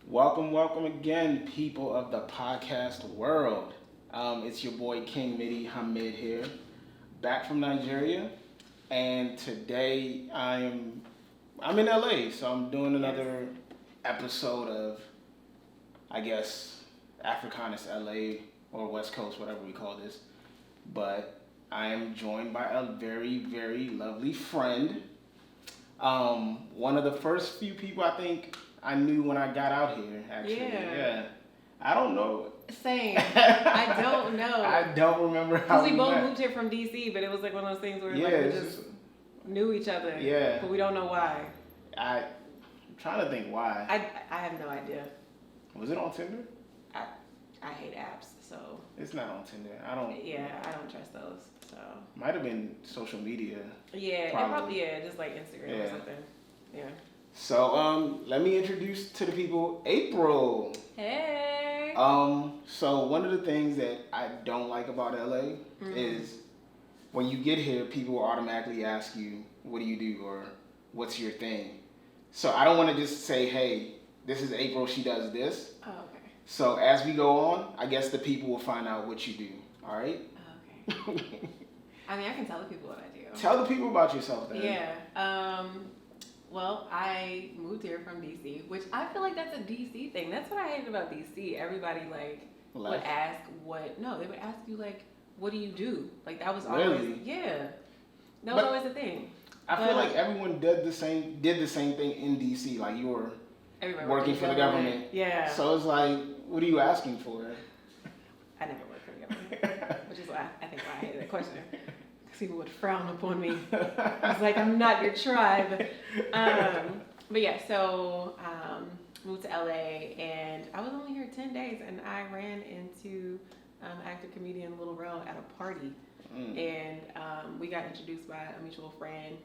Welcome again, people of the podcast world. It's your boy Kingmiddy Hamid here, back from Nigeria, and today I'm in LA, so I'm doing another episode of, I guess, Africanist LA or West Coast, whatever we call this. But I am joined by a very lovely friend. One of the first few people I think I knew when I got out here, actually. Yeah. I don't know. Same. I don't know. I don't remember how we we both met. moved here from DC, but it was like one of those things where Yeah, like we it's just knew each other. Yeah. But we don't know why. I'm trying to think why. I have no idea. Was it on Tinder? I hate apps, so It's not on Tinder. I don't trust those. So Might have been social media. yeah, Probably. just like Instagram or Yeah. something. Yeah. So let me introduce to the people April. Hey. So one of the things that I don't like about LA is when you get here, people will automatically ask you, "What do you do?" or "What's your thing?" So I don't want to just say, "Hey, this is April. She does this." Oh, okay. So as we go on, I guess the people will find out what you do. All right. Okay. I mean, I can tell the people what I do. Tell the people about yourself then. Yeah. Well, I moved here from DC, which I feel like that's a DC thing. That's what I hated about DC. Everybody would ask they would ask you what do you do? Like that was always Really? yeah. That was always the thing. I feel like everyone did the same thing in DC. Like you were Everybody working for the government. Yeah. So it's like, what are you asking for? I never worked for the government, which is why I think why I hated that question. Because people would frown upon me. I was like, I'm not your tribe. But yeah, so moved to LA, and I was only here 10 days, and I ran into actor comedian Lil Rel at a party, and we got introduced by a mutual friend,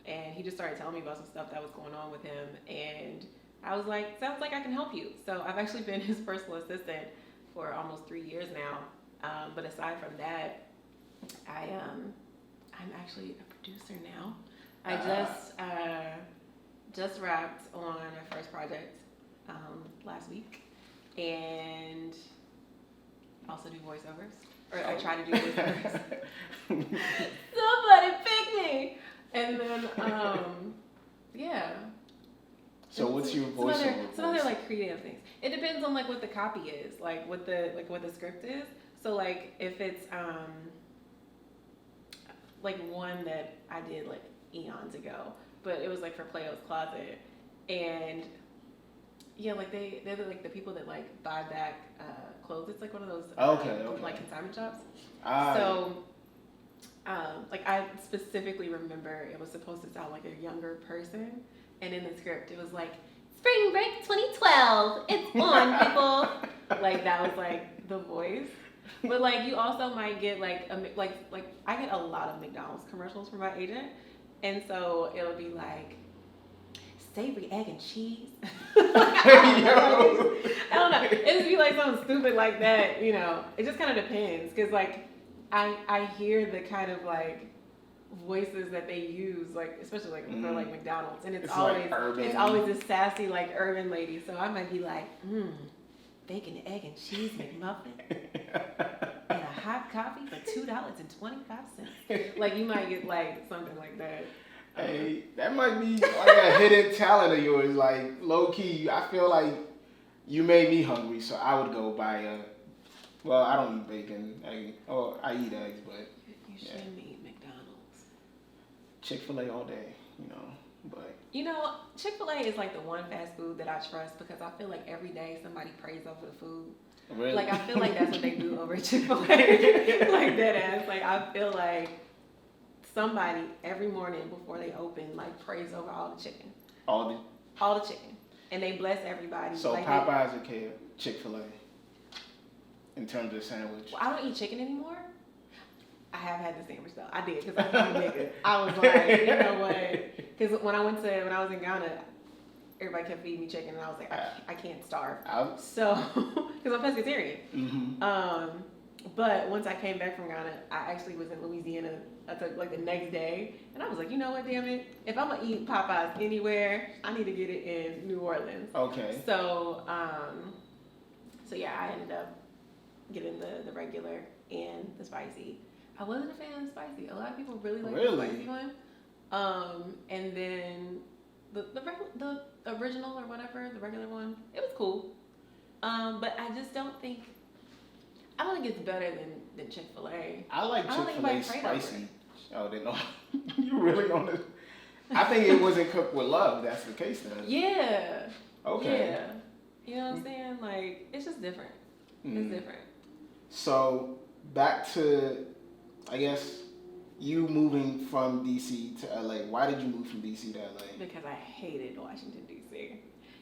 and he just started telling me about some stuff that was going on with him, and I was like, sounds like I can help you. So I've actually been his personal assistant for almost 3 years now, but aside from that, I'm actually a producer now. I just wrapped on my first project last week, and also do voiceovers. Or I try to do voiceovers. Somebody pick me! And then, yeah. So what's your voiceover? Some other creative things. It depends on what the copy is, what the script is. So if it's one that I did eons ago, but it was for Playo's Closet, and yeah, they're the people that buy back clothes. It's one of those consignment shops. So I specifically remember it was supposed to sound like a younger person, and in the script it was Spring Break 2012, it's on, people. That was the voice. But you also might get I get a lot of McDonald's commercials from my agent, and so it'll be savory egg and cheese. I don't know. It just be something stupid like that, It just kind of depends, because I hear the kind of voices that they use, especially for McDonald's, and it's always this sassy urban lady. So I might be bacon, egg, and cheese McMuffin and a hot coffee for $2.25. You might get something like that. Hey, that might be a hidden talent of yours. Low key, I feel like you made me hungry, so I would go buy well, I don't eat bacon, egg, or I eat eggs, but You shouldn't eat McDonald's. Chick-fil-A all day, but. Chick-fil-A is the one fast food that I trust, because I feel every day somebody prays over the food. Really? I feel that's what they do over at Chick-fil-A. Dead ass. I feel somebody every morning before they open prays over all the chicken. All the chicken. And they bless everybody. So Popeyes or Chick-fil-A in terms of sandwich? Well, I don't eat chicken anymore. I have had the sandwich though. I did, because I'm a nigga. I was you know what? Because when I was in Ghana, everybody kept feeding me chicken, and I was I can't starve. So, because I'm pescatarian. Mm-hmm. But once I came back from Ghana, I actually was in Louisiana. I took like the next day, and I was like, you know what, damn it! If I'm gonna eat Popeyes anywhere, I need to get it in New Orleans. Okay. So, so yeah, I ended up getting the regular and the spicy. I wasn't a fan of the spicy. A lot of people really like the spicy one. And then the original or whatever, the regular one, it was cool. But I just don't think it's better than Chick-fil-A. I like Chick-fil-A spicy. Oh, they know. You really on this? I think it wasn't cooked with love. That's the case then. Yeah. Okay. Yeah. You know what I'm saying? Like, it's just different. It's different. So, back to, I guess, you moving from DC to LA. Why did you move from DC to LA? Because I hated Washington, DC.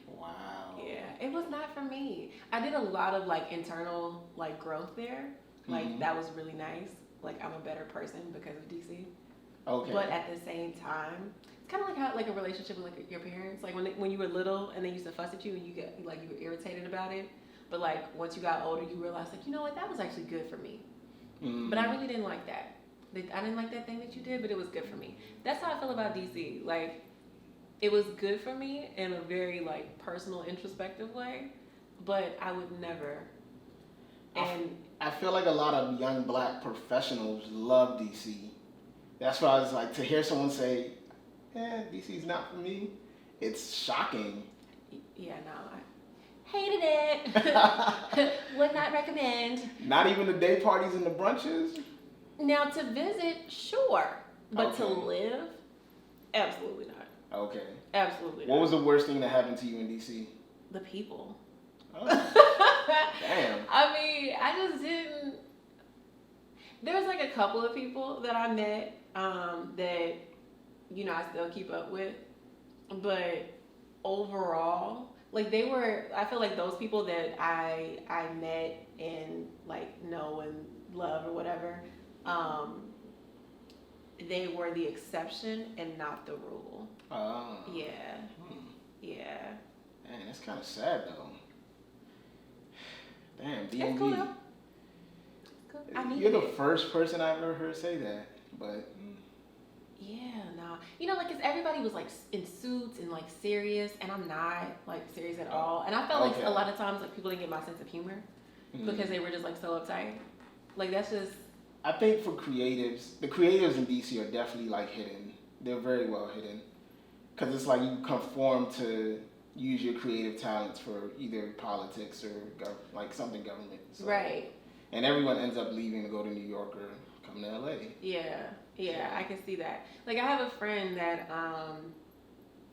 Wow. Yeah, it was not for me. I did a lot of like internal like growth there. Like that was really nice. Like I'm a better person because of DC. Okay. But at the same time, it's kind of like how like a relationship with like your parents. Like when you were little and they used to fuss at you and you were irritated about it. But like once you got older, you realized like, you know what, that was actually good for me. But I really didn't like that. I didn't like that thing that you did, but it was good for me. That's how I feel about DC. Like, it was good for me in a very like personal, introspective way, but I would never. And I feel like a lot of young black professionals love DC. That's why I was like, to hear someone say, DC's not for me, it's shocking. Yeah, no, I hated it. Would not recommend. Not even the day parties and the brunches? Now, to visit, sure. But Okay. to live, absolutely not. Okay. Absolutely not. What was the worst thing that happened to you in DC? The people. Oh. Damn. I mean, I just didn't. There was like a couple of people that I met that, you know, I still keep up with. But overall, like I feel like those people that I met and like know and love or whatever, they were the exception and not the rule. Oh. Yeah. Yeah. Man, that's kind of sad though. Damn, DMV. It's cool though. Cool. You're the first person I've ever heard say that, but. Yeah, nah. You know, like, 'cause everybody was like in suits and like serious, and I'm not like serious at all. And I felt like a lot of times like people didn't get my sense of humor because they were just like so uptight. Like that's just. I think for creatives, the creatives in DC are definitely like hidden. They're very well hidden, because it's like you conform to use your creative talents for either politics or like something government. So, right. And everyone ends up leaving to go to New York or come to LA. Yeah, I can see that. Like I have a friend that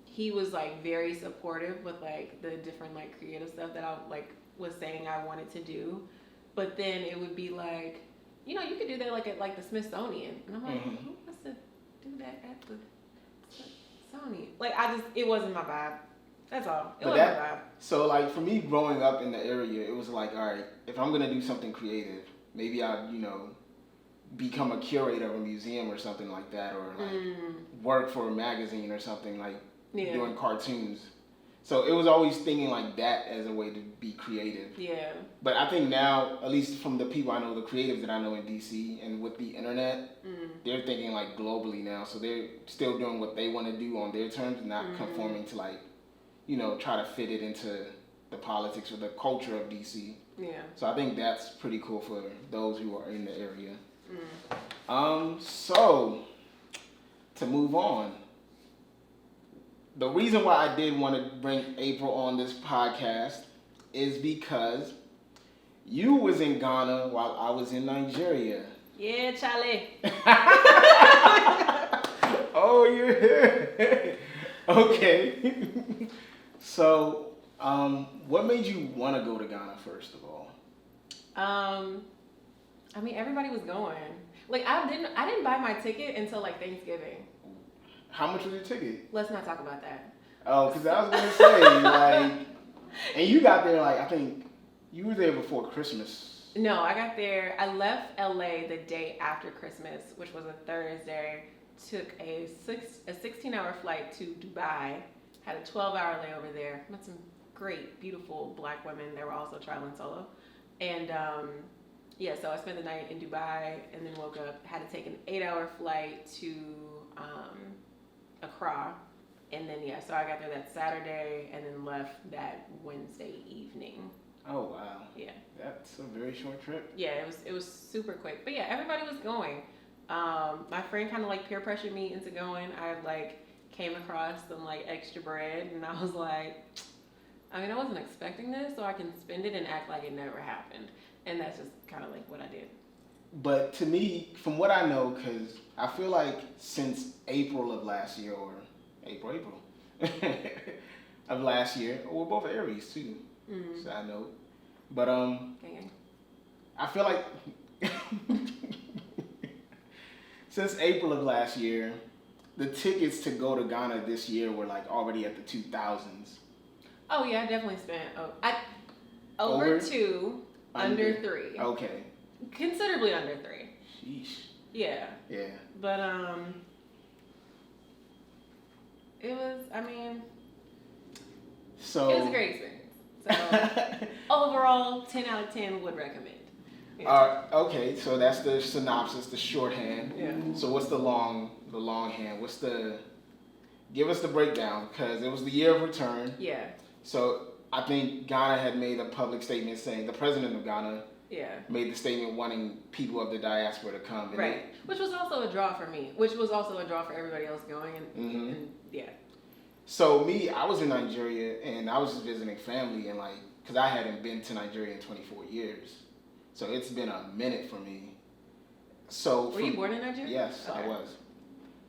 he was like very supportive with like the different like creative stuff that I like was saying I wanted to do, but then it would be like, you know, you could do that like at like the Smithsonian, and I'm like, who wants to do that at the Smithsonian? Like it wasn't my vibe. That's all. It wasn't my vibe. So like for me growing up in the area, it was like, all right, if I'm gonna do something creative, maybe I'd, you know, become a curator of a museum or something like that, or like work for a magazine or something, like doing cartoons. So it was always thinking like that as a way to be creative. Yeah. But I think now, at least from the people I know, the creatives that I know in DC and with the internet, they're thinking like globally now. So they're still doing what they want to do on their terms, not conforming to like, you know, try to fit it into the politics or the culture of DC. Yeah. So I think that's pretty cool for those who are in the area. So to move on, the reason why I did want to bring April on this podcast is because you was in Ghana while I was in Nigeria. Yeah, Charlie. Oh, you're here. Okay. So, what made you want to go to Ghana first of all? I mean, everybody was going. Like, I didn't buy my ticket until like Thanksgiving. How much was your ticket? Let's not talk about that. Oh, because I was gonna say like, and you got there like I think you were there before Christmas. No, I got there. I left LA the day after Christmas, which was a Thursday. Took a 16-hour flight to Dubai. Had a 12-hour layover there. Met some great, beautiful black women that were also traveling solo. And Yeah, so I spent the night in Dubai and then woke up, had to take an 8-hour flight to Accra. And then, so I got there that Saturday and then left that Wednesday evening. Oh, wow. Yeah. That's a very short trip. Yeah, it was super quick. But yeah, everybody was going. My friend kind of like peer pressured me into going. I like came across some like extra bread and I was like, I mean, I wasn't expecting this, so I can spend it and act like it never happened. And that's just kind of like what I did. But to me, from what I know, because I feel like since April of last year, or April of last year, we're both Aries too. Mm-hmm. So I know. But Gang. I feel like since April of last year, the tickets to go to Ghana this year were like already at the 2000s. Oh yeah, I definitely spent over 2, under 3. Okay. Considerably under 3. Sheesh. Yeah. Yeah. But it was. I mean, so it was a great experience. So overall, 10 out of 10 would recommend. Yeah. Okay, so that's the synopsis, the shorthand. Yeah. So what's the longhand? Give us the breakdown, because it was the year of return. Yeah. So I think Ghana had made a public statement saying, the president of Ghana made the statement wanting people of the diaspora to come. Right. Which was also a draw for me. Which was also a draw for everybody else going. And yeah. So I was in Nigeria and I was just visiting family and because I hadn't been to Nigeria in 24 years. So it's been a minute for me. So were you born in Nigeria? Yes, okay. I was.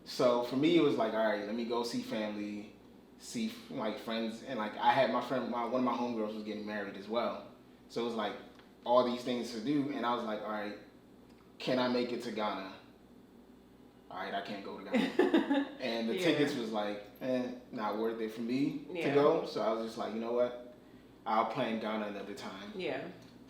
So for me, it was like, all right, let me go see family, see friends, and I had my friend, one of my homegirls was getting married as well. So it was like all these things to do, and I was like, all right, can I make it to Ghana? All right, I can't go to Ghana. And the tickets was like, not worth it for me to go. So I was just like, you know what? I'll plan Ghana another time. Yeah.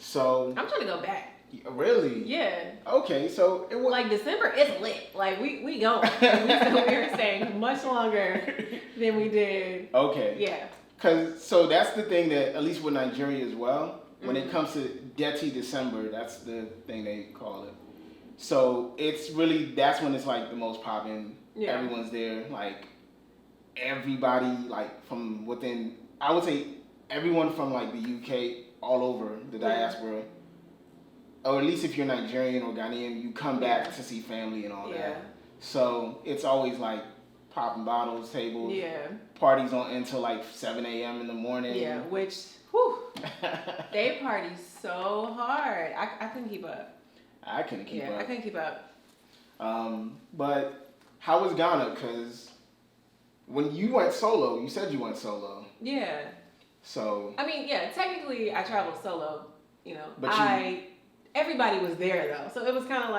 So I'm trying to go back. Really? Yeah. Okay, so it was like December. It's lit. Like we go. We were staying much longer than we did. Okay. Yeah. So that's the thing that at least with Nigeria as well. When it comes to Deti December, that's the thing they call it. So it's really that's when it's like the most popping. Yeah. Everyone's there. Like everybody from within. I would say everyone from the UK all over the diaspora. Or at least if you're Nigerian or Ghanaian, you come back to see family and all that. So it's always popping bottles, tables, parties don't end till 7 a.m. in the morning. Yeah, which, whew, they party so hard. I couldn't keep up. I couldn't keep up. I couldn't keep up. But how was Ghana? Because when you went solo, you said you went solo. Yeah. So. I mean, technically I traveled solo, But everybody was there though, so it was kind of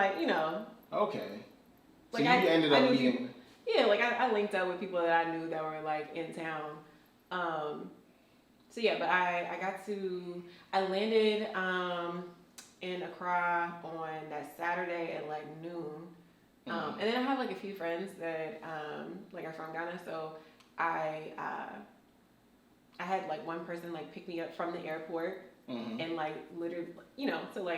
Okay. So you ended up meeting. People, yeah, I linked up with people that I knew that were in town. But I landed in Accra on that Saturday at noon. And then I have a few friends that are from Ghana, so I had one person pick me up from the airport and literally so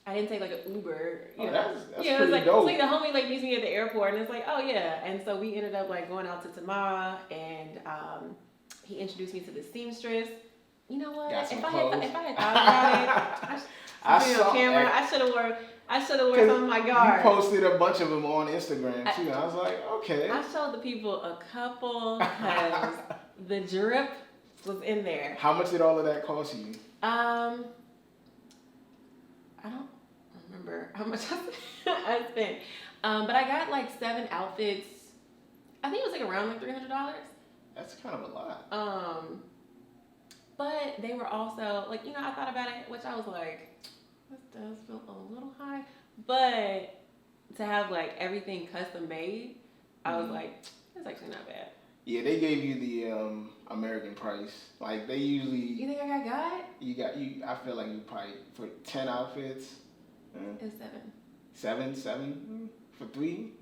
I didn't take an Uber. That's it pretty was dope. It's the homie meets me at the airport and it's oh yeah, and so we ended up going out to Tamara and he introduced me to the seamstress. You know what? If I had thought about it, I should have worn some of my guard. You posted a bunch of them on Instagram too. I was like, okay. I showed the people a couple because the drip was in there. How much did all of that cost you? I don't remember how much I spent. But I got 7 outfits. I think it was around $300. That's kind of a lot. But they were also I thought about it, which I was this does feel a little high. But to have everything custom made, I was that's actually not bad. Yeah, they gave you the American price. They usually. You think I got? I feel like you probably for 10 outfits. It's 7. 7 for 3.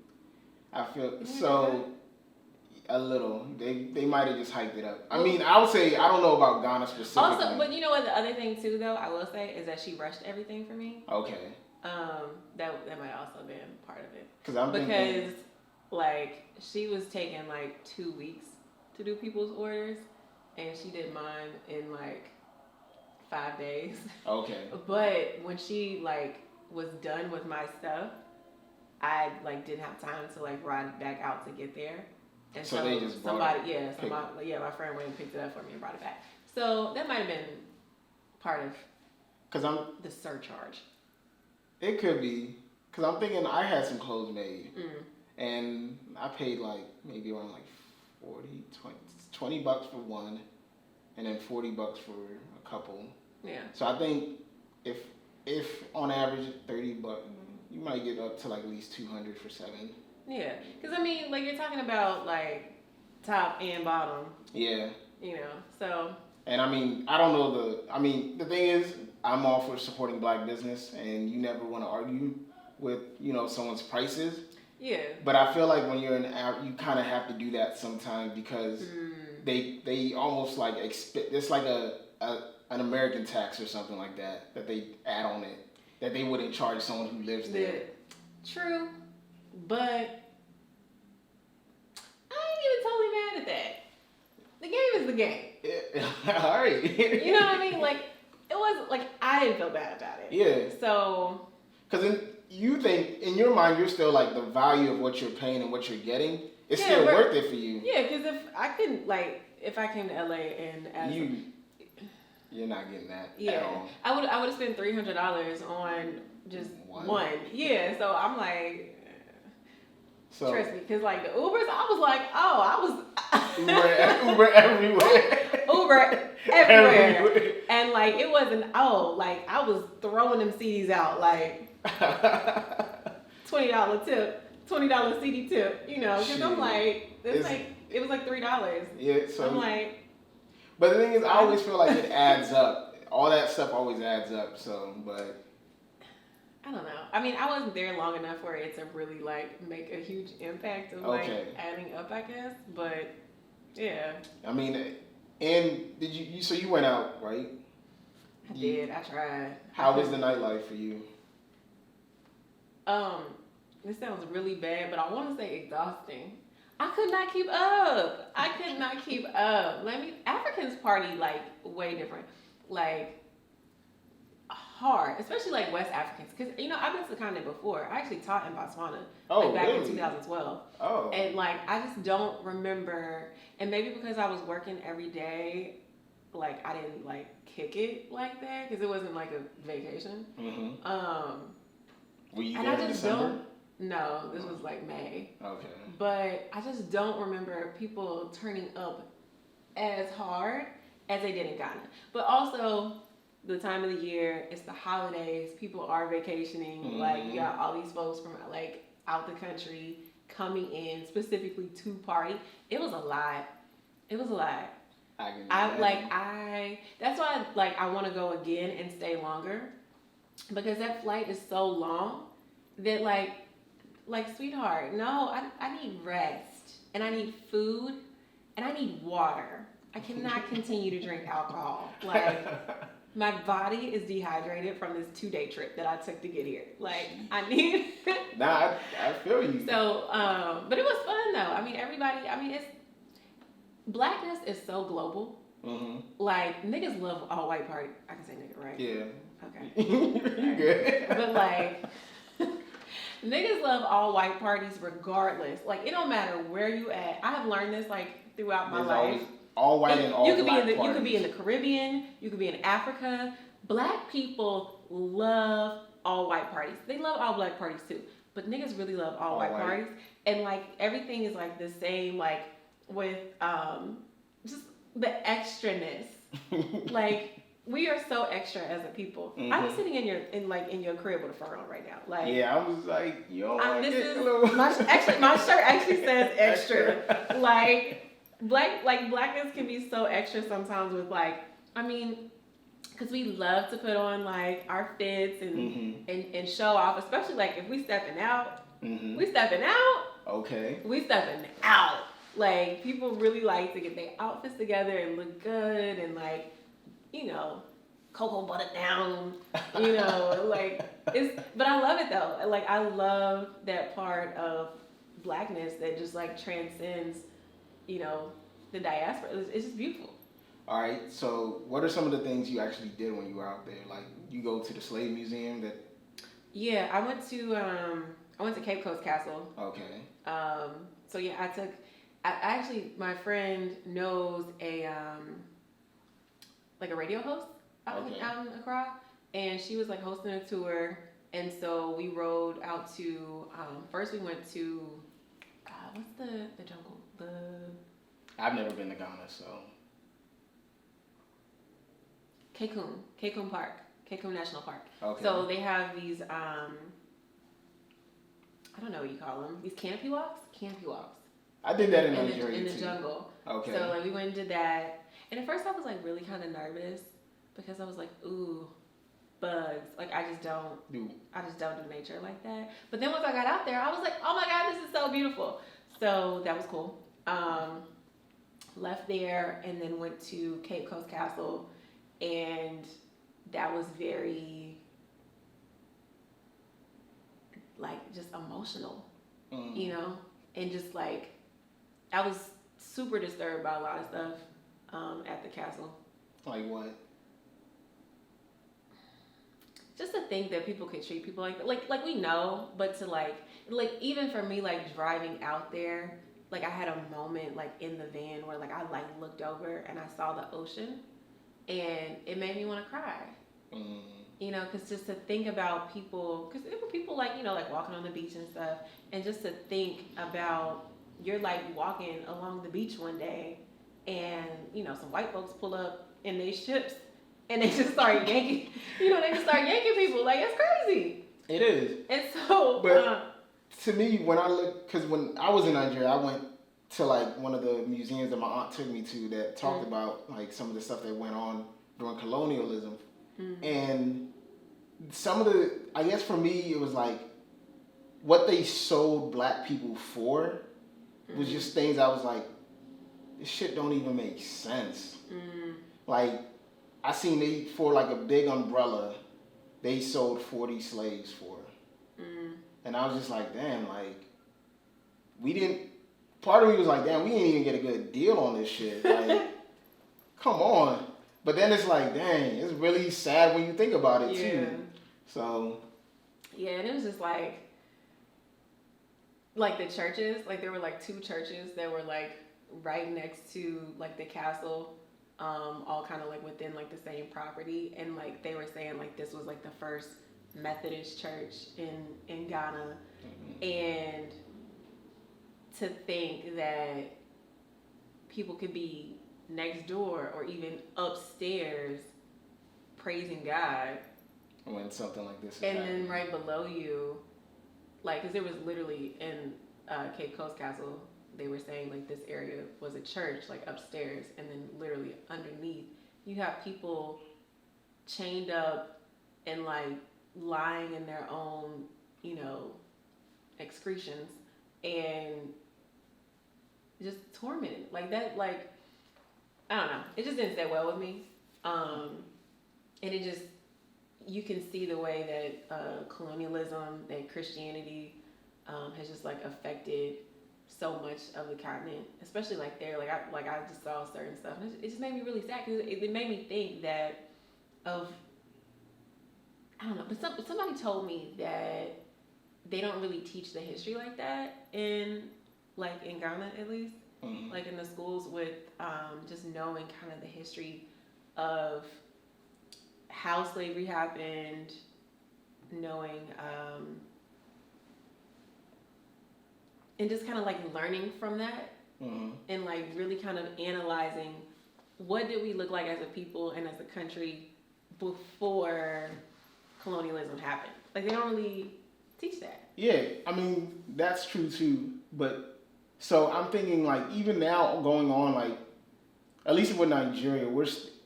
I feel so. A little. They might have just hyped it up. I mean, I would say I don't know about Ghana specifically. Also, but you know what? The other thing too, though, I will say is that she rushed everything for me. Okay. That might also been part of it. Because like she was taking like 2 weeks to do people's orders, and she did mine in like 5 days. Okay. But when she like was done with my stuff, I like didn't have time to like ride back out to get there. And so they just my friend went and picked it up for me and brought it back. So that might have been part of the surcharge. It could be, because I'm thinking I had some clothes made, and I paid like maybe around like 20 bucks for one, and then 40 bucks for a couple. Yeah. So I think if on average 30 bucks, you might get up to like at least 200 for 7. Yeah, because I mean, like you're talking about like top and bottom. Yeah. You know, so. And I mean, I don't know the thing is, I'm all for supporting black business, and you never want to argue with, someone's prices. Yeah. But I feel like when you're you kind of have to do that sometimes because they almost like it's like an American tax or something like that they add on it that they wouldn't charge someone who lives there. True, but I ain't even totally mad at that. The game is the game. Yeah. All right. You know what I mean? Like, it wasn't, like, I didn't feel bad about it. Yeah. So. Because you think, in your mind, you're still, like, the value of what you're paying and what you're getting, it's still worth it for you. Yeah, because if I came to LA and asked. You're not getting that at all. I would have spent $300 on just one. Yeah, so I'm like. So, trust me, because like the Ubers, I was like, Uber everywhere. Uber everywhere. And like it wasn't, like I was throwing them CDs out like $20 tip, $20 CD tip, because I'm like, it was like $3. Yeah, so I'm like. But the thing is, I always feel like it adds up. All that stuff always adds up, but. I don't know. I mean, I wasn't there long enough for it to really like make a huge impact of like adding up, I guess. But yeah. I mean, and did you? So you went out, right? I did. I tried. How was the nightlife for you? This sounds really bad, but I want to say exhausting. I could not keep up. Africans party like way different, like. Hard, especially like West Africans, because I've been to the continent before. I actually taught in Botswana back in 2012. Oh. And like I just don't remember, and maybe because I was working every day, like I didn't like kick it like that because it wasn't like a vacation. Mm-hmm. Were you and there I in just December? No, this was like May. Okay. But I just don't remember people turning up as hard as they did in Ghana. But also. The time of the year, it's the holidays, people are vacationing, like you got all these folks from like out the country coming in specifically to party. It was a lot. That's why like I want to go again and stay longer because that flight is so long that like sweetheart, no, I need rest and I need food and I need water. I cannot continue to drink alcohol. Like my body is dehydrated from this 2-day trip that I took to get here. Like, I need... Nah, I feel you. So, but it was fun, though. I mean, Blackness is so global. Mm-hmm. Like, niggas love all white party. I can say nigga, right? Yeah. Okay. You good. But, like, niggas love all white parties regardless. Like, it don't matter where you at. I have learned this, like, throughout my life. All white and all black parties. You could be in the Caribbean. You could be in Africa. Black people love all white parties. They love all black parties too. But niggas really love all white parties. And like everything is like the same, like with just the extraness. Like we are so extra as a people. Mm-hmm. I'm sitting in your crib with a fur on right now. Like yeah, I was like, yo, my shirt actually says extra. Like. Blackness can be so extra sometimes with like, I mean, because we love to put on like our fits and show off, especially like if we stepping out, we stepping out. Okay. We stepping out. Like, people really like to get their outfits together and look good and, like, you know, cocoa buttered down, you know, like, but I love it though. Like, I love that part of Blackness that just, like, transcends, you know, the diaspora. It's just beautiful. All right, so what are some of the things you actually did when you were out there? Like, you go to the Slave Museum that... Yeah, I went to Cape Coast Castle. Okay. So yeah, I actually, my friend knows like a radio host out in Accra, and she was like hosting a tour, and so we rode out to, first we went to, what's the jungle? I've never been to Ghana, so... Kekum Park. Kekum National Park. Okay. So they have these, I don't know what you call them, these canopy walks? Canopy walks. I did that in Nigeria in the too. jungle. Okay. So like we went and did that, and at first I was like really kind of nervous because I was like, ooh, bugs. Like I just don't do nature like that. But then once I got out there, I was like, oh my God, this is so beautiful. So that was cool. Left there and then went to Cape Coast Castle, and that was very like just emotional, you know, and just like I was super disturbed by a lot of stuff at the castle. Like what? Just to think that people could treat people like we know, but to like even for me, like driving out there, like I had a moment like in the van where like I like looked over and I saw the ocean, and it made me want to cry. You know, because just to think about people, because there were people like, you know, like walking on the beach and stuff, and just to think about you're like walking along the beach one day, and you know some white folks pull up in their ships and they just start yanking, you know, they just start yanking people. Like, it's crazy. It is. And so, but to me, when I look, because when I was in Nigeria, I went to like one of the museums that my aunt took me to that talked about like some of the stuff that went on during colonialism. And some of the, I guess for me, it was like what they sold black people for was just things I was like, this shit don't even make sense. Like, I seen for like a big umbrella, they sold 40 slaves for. And I was just like, damn, like, part of me was like, damn, we didn't even get a good deal on this shit. Like, come on. But then it's like, dang, it's really sad when you think about it too. So. Yeah, and it was just like the churches, like there were like two churches that were like right next to like the castle, all kind of like within like the same property, and like they were saying like this was like the first Methodist church in Ghana, and to think that people could be next door or even upstairs praising God when something like this is and happening. then right below you, like, because there was literally in Cape Coast Castle, they were saying like this area was a church like upstairs, and then literally underneath you have people chained up and like lying in their own, you know, excretions and just tormented like that. Like, I don't know, it just didn't sit well with me, and it just, you can see the way that colonialism, that Christianity has just like affected so much of the continent, especially like there. Like I just saw certain stuff, and it just made me really sad because it made me think that of, I don't know, but somebody told me that they don't really teach the history like that in Ghana at least. Like in the schools with just knowing kind of the history of how slavery happened, knowing, and just kind of like learning from that, and like really kind of analyzing what did we look like as a people and as a country before colonialism happened. Like they don't really teach that. Yeah, I mean, that's true too, but so I'm thinking like even now going on, like at least with Nigeria,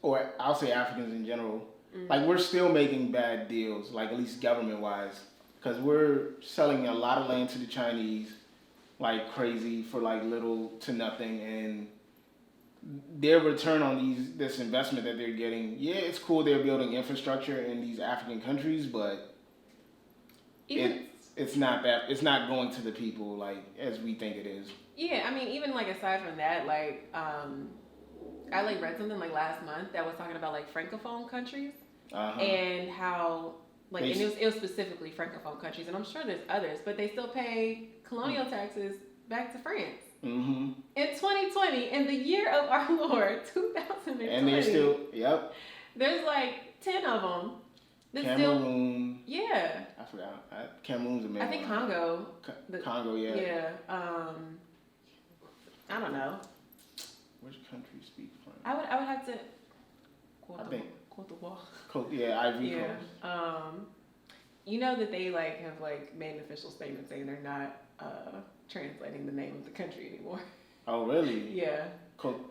or I'll say Africans in general, like we're still making bad deals, like at least government wise, because we're selling a lot of land to the Chinese, like crazy for like little to nothing, and their return on this investment that they're getting, yeah, it's cool they're building infrastructure in these African countries, but it's not going to the people like as we think it is. Yeah, I mean, even like aside from that, like I like read something like last month that was talking about like francophone countries and how like and it was specifically francophone countries, and I'm sure there's others, but they still pay colonial taxes back to France. Mm-hmm. In 2020, in the year of our Lord, 2020. And they're still, yep. There's like 10 of them. Cameroon. Yeah. I forgot. Cameroon's a main I think one. Congo. Congo, yeah. Yeah. I don't know. Which country speaks French? I would have to. Cote d'Ivoire. Yeah, Ivory Coast. Yeah. You know that they like have like made an official statement saying they're not translating the name of the country anymore. Oh really? Yeah.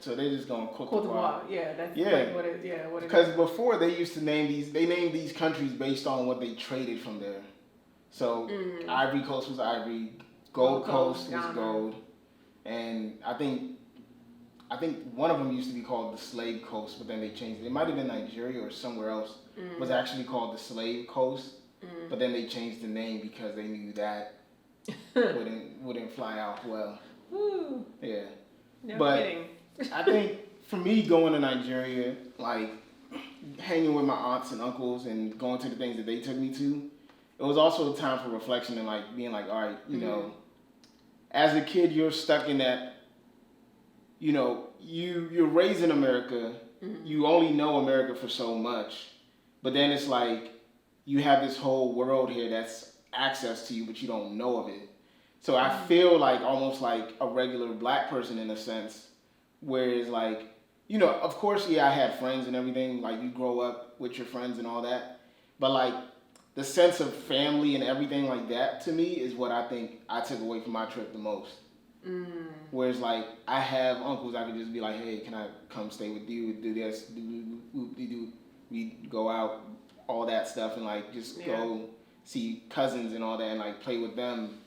So they're just going Cote d'Ivoire. Yeah, that's like what it. Yeah, what it. Because before they used to name these countries based on what they traded from there. So Ivory Coast was Ivory, Gold Coast was Ghana. gold, and I think one of them used to be called the Slave Coast, but then they changed it. It might have been Nigeria or somewhere else. Was actually called the Slave Coast, but then they changed the name because they knew that wouldn't fly out well. Woo. Yeah. No but kidding. I think for me going to Nigeria, like hanging with my aunts and uncles and going to the things that they took me to, it was also a time for reflection and like being like, all right, you know, as a kid you're stuck in that, you know, you're raised in America, you only know America for so much, but then it's like you have this whole world here that's access to you, but you don't know of it. So I feel like almost like a regular black person in a sense, whereas like, you know, of course, yeah, I had friends and everything, like you grow up with your friends and all that, but like the sense of family and everything like that to me is what I think I took away from my trip the most. Whereas like I have uncles I could just be like, hey, can I come stay with you, do this, do we go out, all that stuff, and like just go see cousins and all that and like play with them.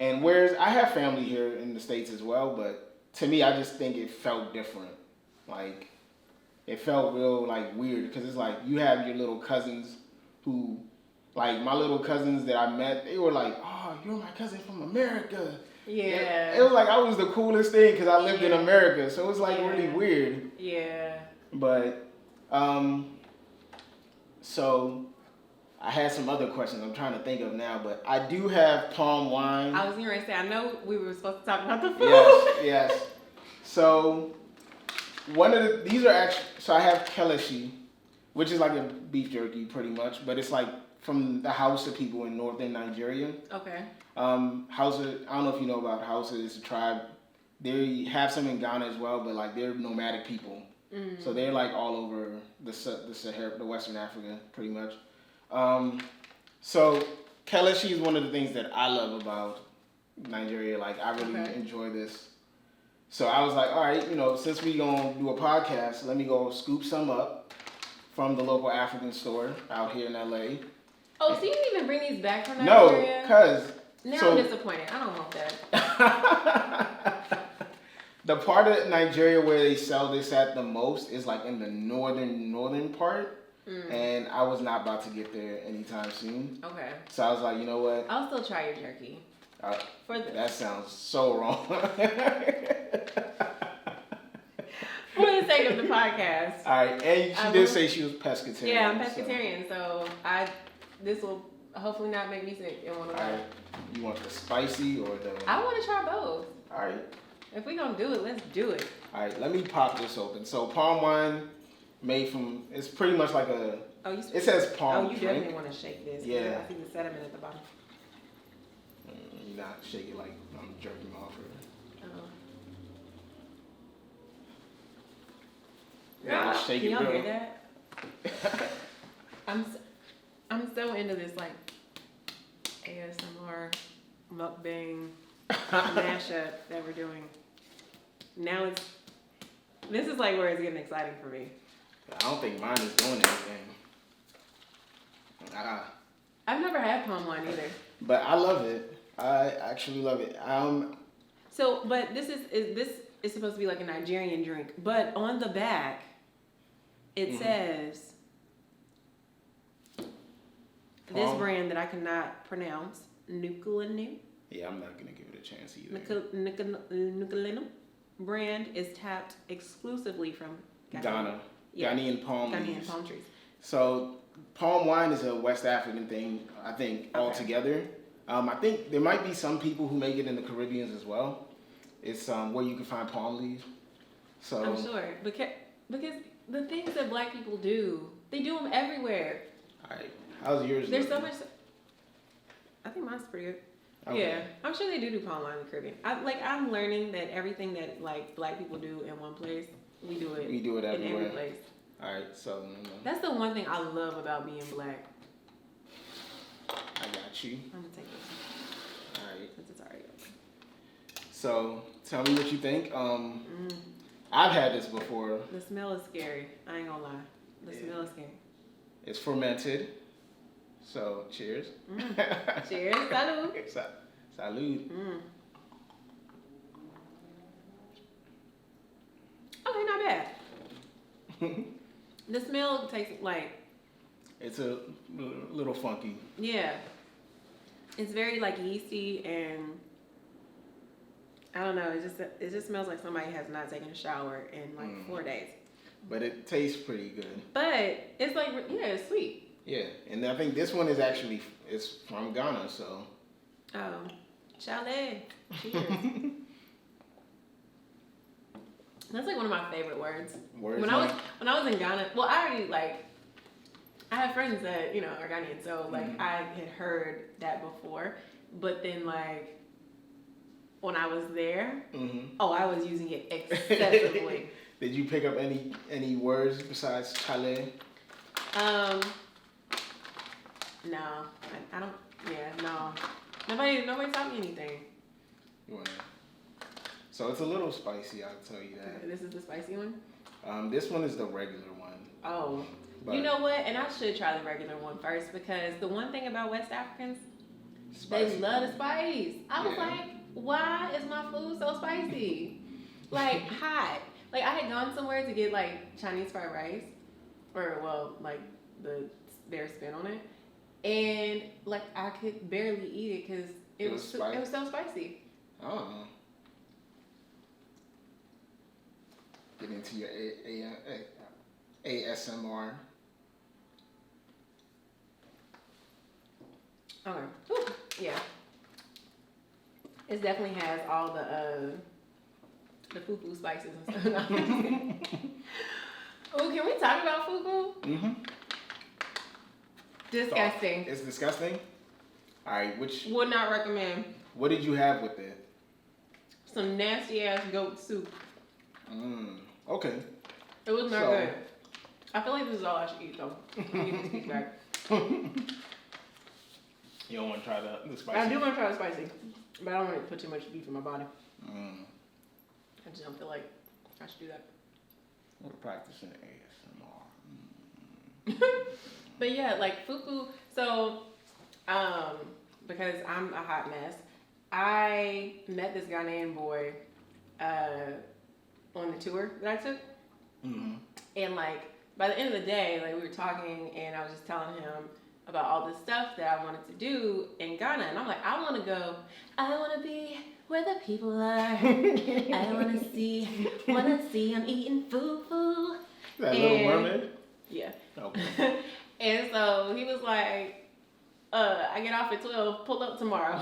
And whereas I have family here in the States as well, but to me I just think it felt different. Like it felt real like weird because it's like you have your little cousins who, like my little cousins that I met, they were like, oh, you're my cousin from America. Yeah. It was like I was the coolest thing because I lived in America, so it was like really weird. Yeah. But so I had some other questions I'm trying to think of now, but I do have palm wine. I was going to say, I know we were supposed to talk about the food. Yes. So these are actually, so I have kilishi, which is like a beef jerky pretty much, but it's like from the Hausa people in northern Nigeria. Okay. Hausa, I don't know if you know about Hausa, it's a tribe. They have some in Ghana as well, but like they're nomadic people. So they're like all over the Sahara, the Western Africa, pretty much. So kilishi is one of the things that I love about Nigeria. Like I really enjoy this. So I was like, all right, you know, since we gonna do a podcast, let me go scoop some up from the local African store out here in LA. Oh, so you didn't even bring these back from Nigeria? No, cause I'm disappointed. I don't want that. The part of Nigeria where they sell this at the most is like in the northern part, and I was not about to get there anytime soon. Okay. So I was like, you know what? I'll still try your jerky. That sounds so wrong. For the sake of the podcast. All right, and she did say she was pescatarian. Yeah, I'm pescatarian, so this will hopefully not make me sick in one of All right. You want the spicy or the? I want to try both. All right. If we're gonna do it, let's do it. All right, let me pop this open. So palm wine, made from, it's pretty much like a. It says palm. Oh, you definitely want to shake this. Yeah. I see the sediment at the bottom. You not shake it like I'm jerking off or. Yeah, shake can it. Y'all hear that? I'm so into this like ASMR mukbang mashup that we're doing. Now this is like where it's getting exciting for me. I don't think mine is doing anything. I've never had palm wine either. But I love it. I actually love it. So, but this is supposed to be like a Nigerian drink, but on the back it says this brand that I cannot pronounce, Nukulinu. Yeah, I'm not gonna give it a chance either. Nukulinu brand is tapped exclusively from Ghana. Yeah. Ghanaian palm Ghanaian leaves. palm trees. So palm wine is a West African thing, I think, altogether. I think there might be some people who make it in the Caribbean as well. It's where you can find palm leaves. So I'm sure because the things that Black people do, they do them everywhere. All right, how's yours? There's so much. I think mine's pretty good. Okay. Yeah, I'm sure they do palm wine in the Caribbean. I'm learning that everything that like Black people do in one place, we do it everywhere. in every place. All right, so That's the one thing I love about being Black. I got you. I'm gonna take this. All right. Since it's already open. So tell me what you think. I've had this before. The smell is scary. I ain't gonna lie. The smell is scary. It's fermented. So cheers. Cheers. Salud. Salud. Okay, not bad. The smell tastes like. It's a little funky. Yeah. It's very like yeasty and I don't know. It just smells like somebody has not taken a shower in like 4 days. But it tastes pretty good. But it's like it's sweet. Yeah, and I think this one is from Ghana, so. Oh, chalet. Cheers. That's like one of my favorite words. When I was in Ghana, well, I have friends that are Ghanaian, so like I had heard that before, but then like when I was there, I was using it excessively. Did you pick up any words besides chalet? No, I don't. Yeah, no. Nobody taught me anything. So it's a little spicy, I'll tell you that. Okay, this is the spicy one? This one is the regular one. Oh. But you know what? And I should try the regular one first because the one thing about West Africans, spicy. They love the spice. I was like, why is my food so spicy? Like, hot. Like, I had gone somewhere to get, like, Chinese fried rice. Or, well, like, their spin on it. And, like, I could barely eat it because it was so spicy. Oh. Get into your ASMR. Okay. Whew. Yeah. It definitely has all the fufu spices and stuff. Oh, can we talk about fufu? Mm-hmm. Disgusting. It's disgusting? Alright, would not recommend. What did you have with it? Some nasty ass goat soup. Okay. It was not good. I feel like this is all I should eat though. I need this piece back. You don't want to try the spicy? I do want to try the spicy, but I don't want to put too much beef in my body. I just don't feel like I should do that. We're practicing ASMR. But yeah, like fufu. So, because I'm a hot mess, I met this Ghanaian boy on the tour that I took. And like by the end of the day, like we were talking, and I was just telling him about all the stuff that I wanted to do in Ghana, and I'm like, I want to go. I want to be where the people are. I want to see. I'm eating fufu. That Little Mermaid? Yeah. Okay. And so he was like, I get off at 12, pull up tomorrow.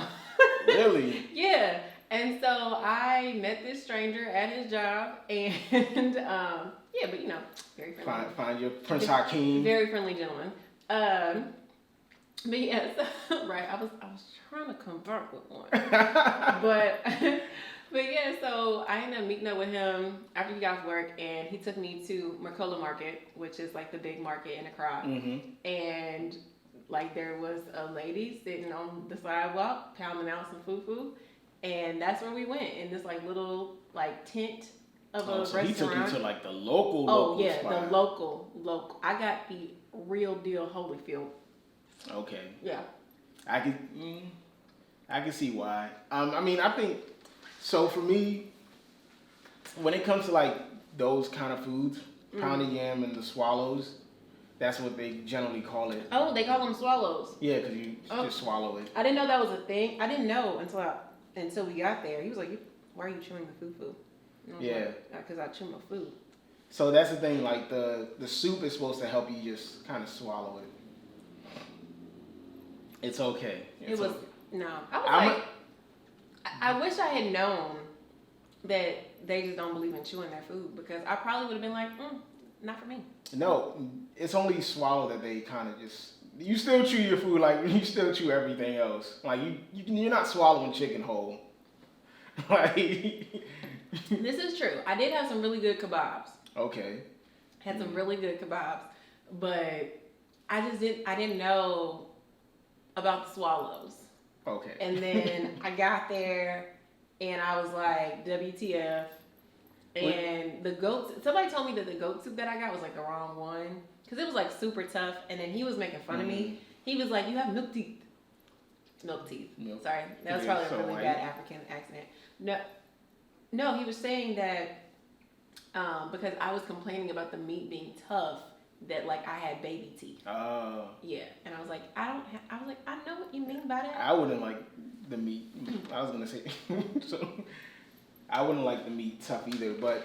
Really? Yeah. And so I met this stranger at his job, and yeah, but very friendly. Find your Prince Hakeem. Very friendly gentleman. But yeah, so, right. I was trying to convert with one, but yeah. So I ended up meeting up with him after he got off work, and he took me to Mercola Market, which is like the big market in Accra, and like there was a lady sitting on the sidewalk pounding out some fufu. And that's where we went, in this like little like tent of a restaurant. He took you to like the local spot. The local. I got the real deal Holyfield. Okay. Yeah. I could. I can see why. I mean, I think so. For me, when it comes to like those kind of foods, pounded yam and the swallows, that's what they generally call it. Oh, they call them swallows. Yeah, because you just swallow it. I didn't know that was a thing. I didn't know until we got there. He was like, "Why are you chewing the fufu?" Yeah. Because I chew my food. So that's the thing. Like the soup is supposed to help you just kind of swallow it. It's okay. It was no. I wish I had known that they just don't believe in chewing their food, because I probably would have been like, not for me. No, it's only swallow that they kind of just. You still chew your food like you still chew everything else. Like you're not swallowing chicken whole. Like. This is true. I did have some really good kebabs. Okay. Had some really good kebabs, but I didn't know about the swallows. Okay. And then I got there and I was like, WTF. And the goat, somebody told me that the goat soup that I got was like the wrong one, because it was like super tough. And then he was making fun of me. He was like, you have milk teeth. Milk teeth. Milk. Sorry. That was probably a really bad African accent. No, he was saying that because I was complaining about the meat being tough, that like I had baby teeth. Oh. Yeah, and I was like, I know what you mean by that. I wouldn't like the meat. I was gonna say, so I wouldn't like the meat tough either. But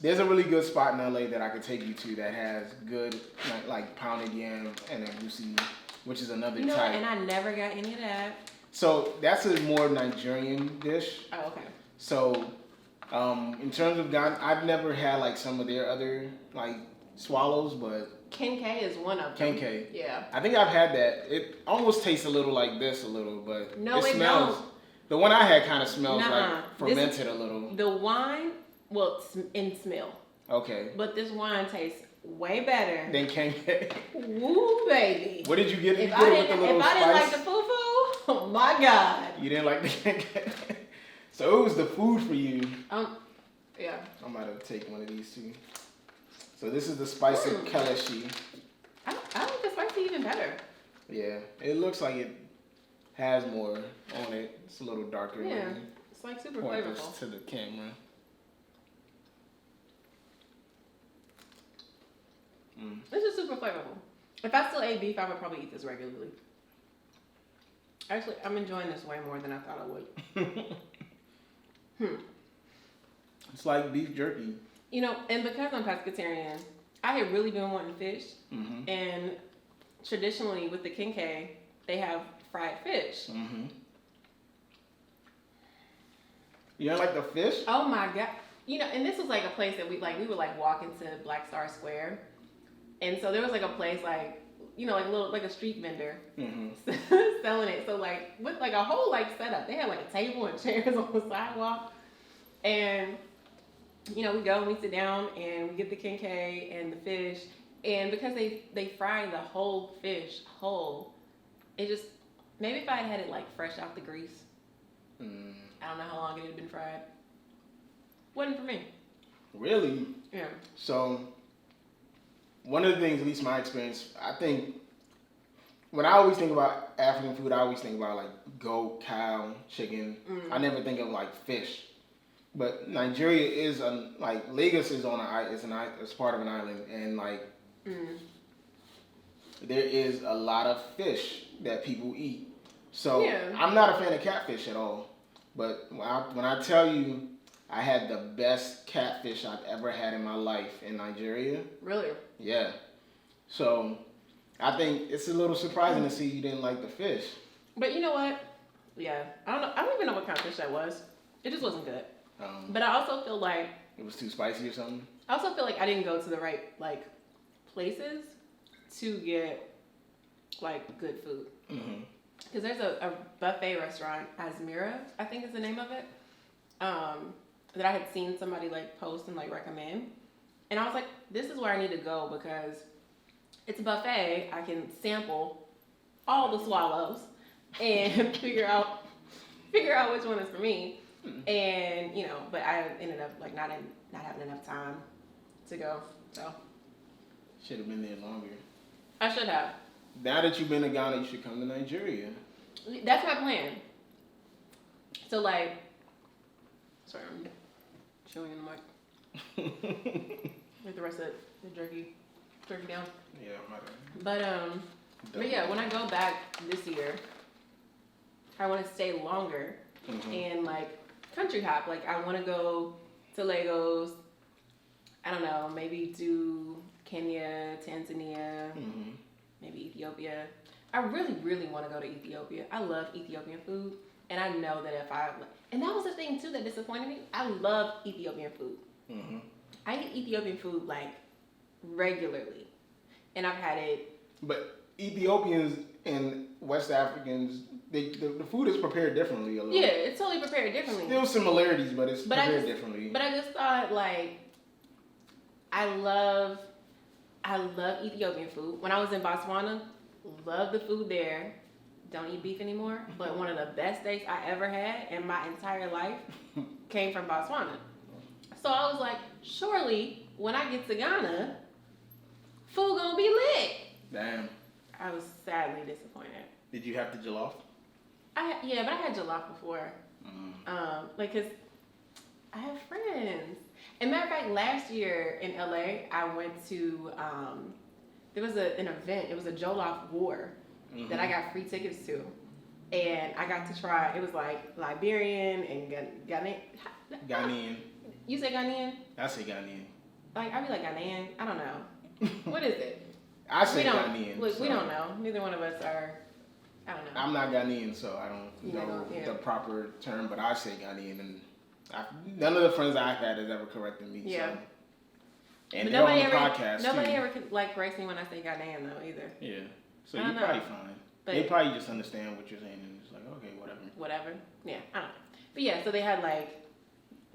there's a really good spot in LA that I could take you to that has good like pounded yam and egusi, which is another type. And I never got any of that. So that's a more Nigerian dish. Oh, okay. So, in terms of Ghana, I've never had like some of their other like swallows, but Kenkey is one of them. Kenkey. Yeah. I think I've had that. It almost tastes a little like this, but no, it smells. Don't. The one I had kind of smells like fermented a little. The wine, well, in smell. Okay. But this wine tastes way better than Kenkey. Woo, baby. What did you get? If I didn't like the fufu, oh my God. You didn't like the Kenkey. So it was the food for you. Yeah. I'm about to take one of these too. So this is the spicy kilishi. I like the spicy even better. Yeah, it looks like it has more on it. It's a little darker. Yeah, it's like super flavorful. This to the camera. This is super flavorful. If I still ate beef, I would probably eat this regularly. Actually, I'm enjoying this way more than I thought I would. It's like beef jerky. You know, and because I'm pescatarian, I had really been wanting fish. Mm-hmm. And traditionally with the Kenkey, they have fried fish. Mm-hmm. You don't like the fish? Oh my God. You know, and this was like a place that we would like walk into Black Star Square. And so there was like a place like, you know, like a street vendor selling it. So like with like a whole like setup, they had like a table and chairs on the sidewalk, and you know we go and we sit down and we get the Kenkey and the fish, and because they fry the whole fish whole, it just maybe if I had it like fresh out the grease, I don't know how long it had been fried. Wasn't for me. Really? Yeah. So. One of the things, at least my experience, I think, when I always think about African food, I always think about like goat, cow, chicken. I never think of like fish. But Nigeria is like Lagos is it's part of an island, and like there is a lot of fish that people eat. So I'm not a fan of catfish at all. But when I tell you, I had the best catfish I've ever had in my life in Nigeria. Really? Yeah. So, I think it's a little surprising to see you didn't like the fish. But you know what? Yeah. I don't even know what kind of fish that was. It just wasn't good. But I also feel like... It was too spicy or something? I also feel like I didn't go to the right, like, places to get, like, good food. Because there's a buffet restaurant, Azmira, I think is the name of it. That I had seen somebody like post and like recommend, and I was like, this is where I need to go because it's a buffet. I can sample all the swallows and figure out which one is for me. And you know, but I ended up like not having enough time to go. So should have been there longer. I should have. Now that you've been to Ghana, you should come to Nigeria. That's my plan. So like, sorry, I'm chewing in the mic. With the rest of the jerky down. Yeah, my But yeah, when I go back this year, I want to stay longer and like country hop. Like I want to go to Lagos. I don't know, maybe do Kenya, Tanzania, maybe Ethiopia. I really, really want to go to Ethiopia. I love Ethiopian food, and I know that and that was the thing too that disappointed me. I love Ethiopian food. I eat Ethiopian food like regularly, and I've had it. But Ethiopians and West Africans, the food is prepared differently a little. Yeah, it's totally prepared differently. Still similarities, but it's prepared differently. But I just thought like, I love Ethiopian food. When I was in Botswana, love the food there. Don't eat beef anymore. But one of the best steaks I ever had in my entire life came from Botswana. So I was like, surely when I get to Ghana, food gonna be lit. Damn. I was sadly disappointed. Did you have the jollof? But I had jollof before. Like, cause I have friends. And matter of fact, last year in LA, I went to there was an event. It was a jollof war that I got free tickets to, and I got to try. It was like Liberian and Ghanaian. You say Ghanaian? I say Ghanaian. Like I be like Ghanaian. I don't know. What is it? I say Ghanaian. Look, we don't know. Neither one of us are. I don't know. I'm not Ghanaian, so I don't know the proper term, but I say Ghanaian, and none of the friends I've had has ever corrected me. Yeah. So. And but they're on the podcast nobody too. ever like corrects me when I say Ghanaian though either. Yeah. So you're probably fine. But they probably just understand what you're saying and it's like, okay, whatever. Whatever. Yeah, I don't know. But yeah, so they had like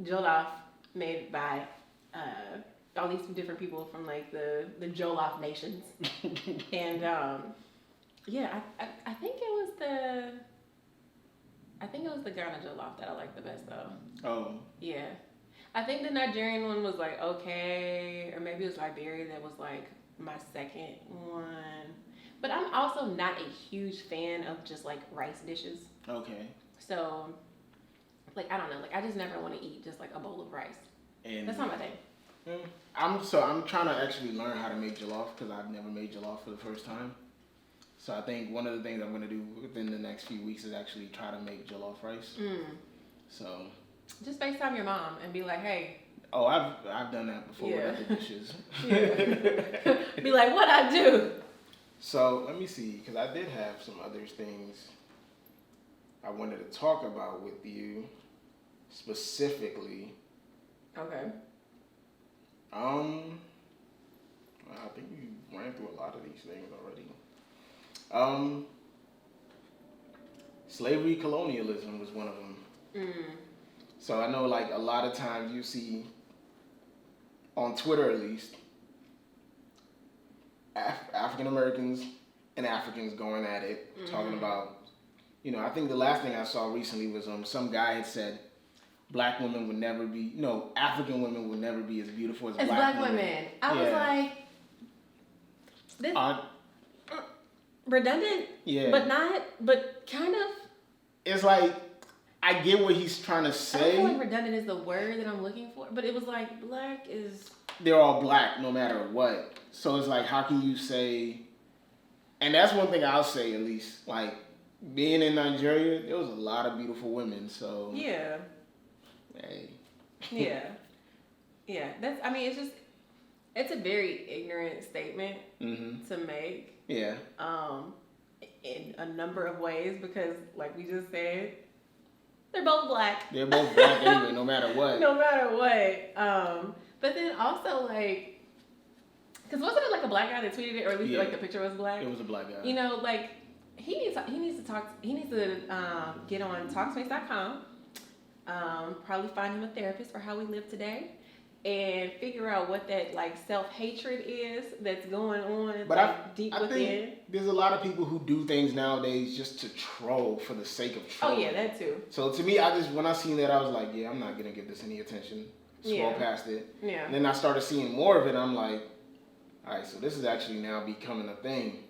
jollof made by all these different people from like the jollof nations. And yeah, I think it was the Ghana jollof that I liked the best though. Oh. Yeah. I think the Nigerian one was like okay, or maybe it was Liberia that was like my second one. But I'm also not a huge fan of just like rice dishes. Okay. So, like I don't know, like I just never want to eat just like a bowl of rice. And that's not my thing. I'm trying to actually learn how to make jollof because I've never made jollof for the first time. So I think one of the things I'm gonna do within the next few weeks is actually try to make jollof rice. So. Just FaceTime your mom and be like, hey. Oh, I've done that before with other dishes. Be like, what I do? So let me see, because I did have some other things I wanted to talk about with you specifically. Okay. Well, I think you ran through a lot of these things already. Slavery colonialism was one of them. So I know like a lot of times you see, on Twitter at least, African Americans and Africans going at it, talking about, I think the last thing I saw recently was some guy had said black women would never be, African women would never be as beautiful as black women. I was like, this redundant, but kind of. It's like, I get what he's trying to say. I don't feel like redundant is the word that I'm looking for, but it was like black is. They're all black no matter what. So it's like, how can you say, and that's one thing I'll say at least, like, being in Nigeria, there was a lot of beautiful women, so. Yeah. Hey. Yeah. Yeah. It's a very ignorant statement to make. Yeah. In a number of ways, because like we just said, they're both black. They're both black anyway, no matter what. No matter what. But then also like, because wasn't it like a black guy that tweeted it, or at least like the picture was black? It was a black guy. Like he needs to get on Talkspace.com. Probably find him a therapist for how we live today, and figure out what that like self-hatred is that's going on deep within. Think there's a lot of people who do things nowadays just to troll for the sake of trolling. Oh yeah, that too. So to me, when I seen that, I was like, yeah, I'm not gonna give this any attention. Scroll past it. Yeah. And then I started seeing more of it. I'm like, all right, so this is actually now becoming a thing.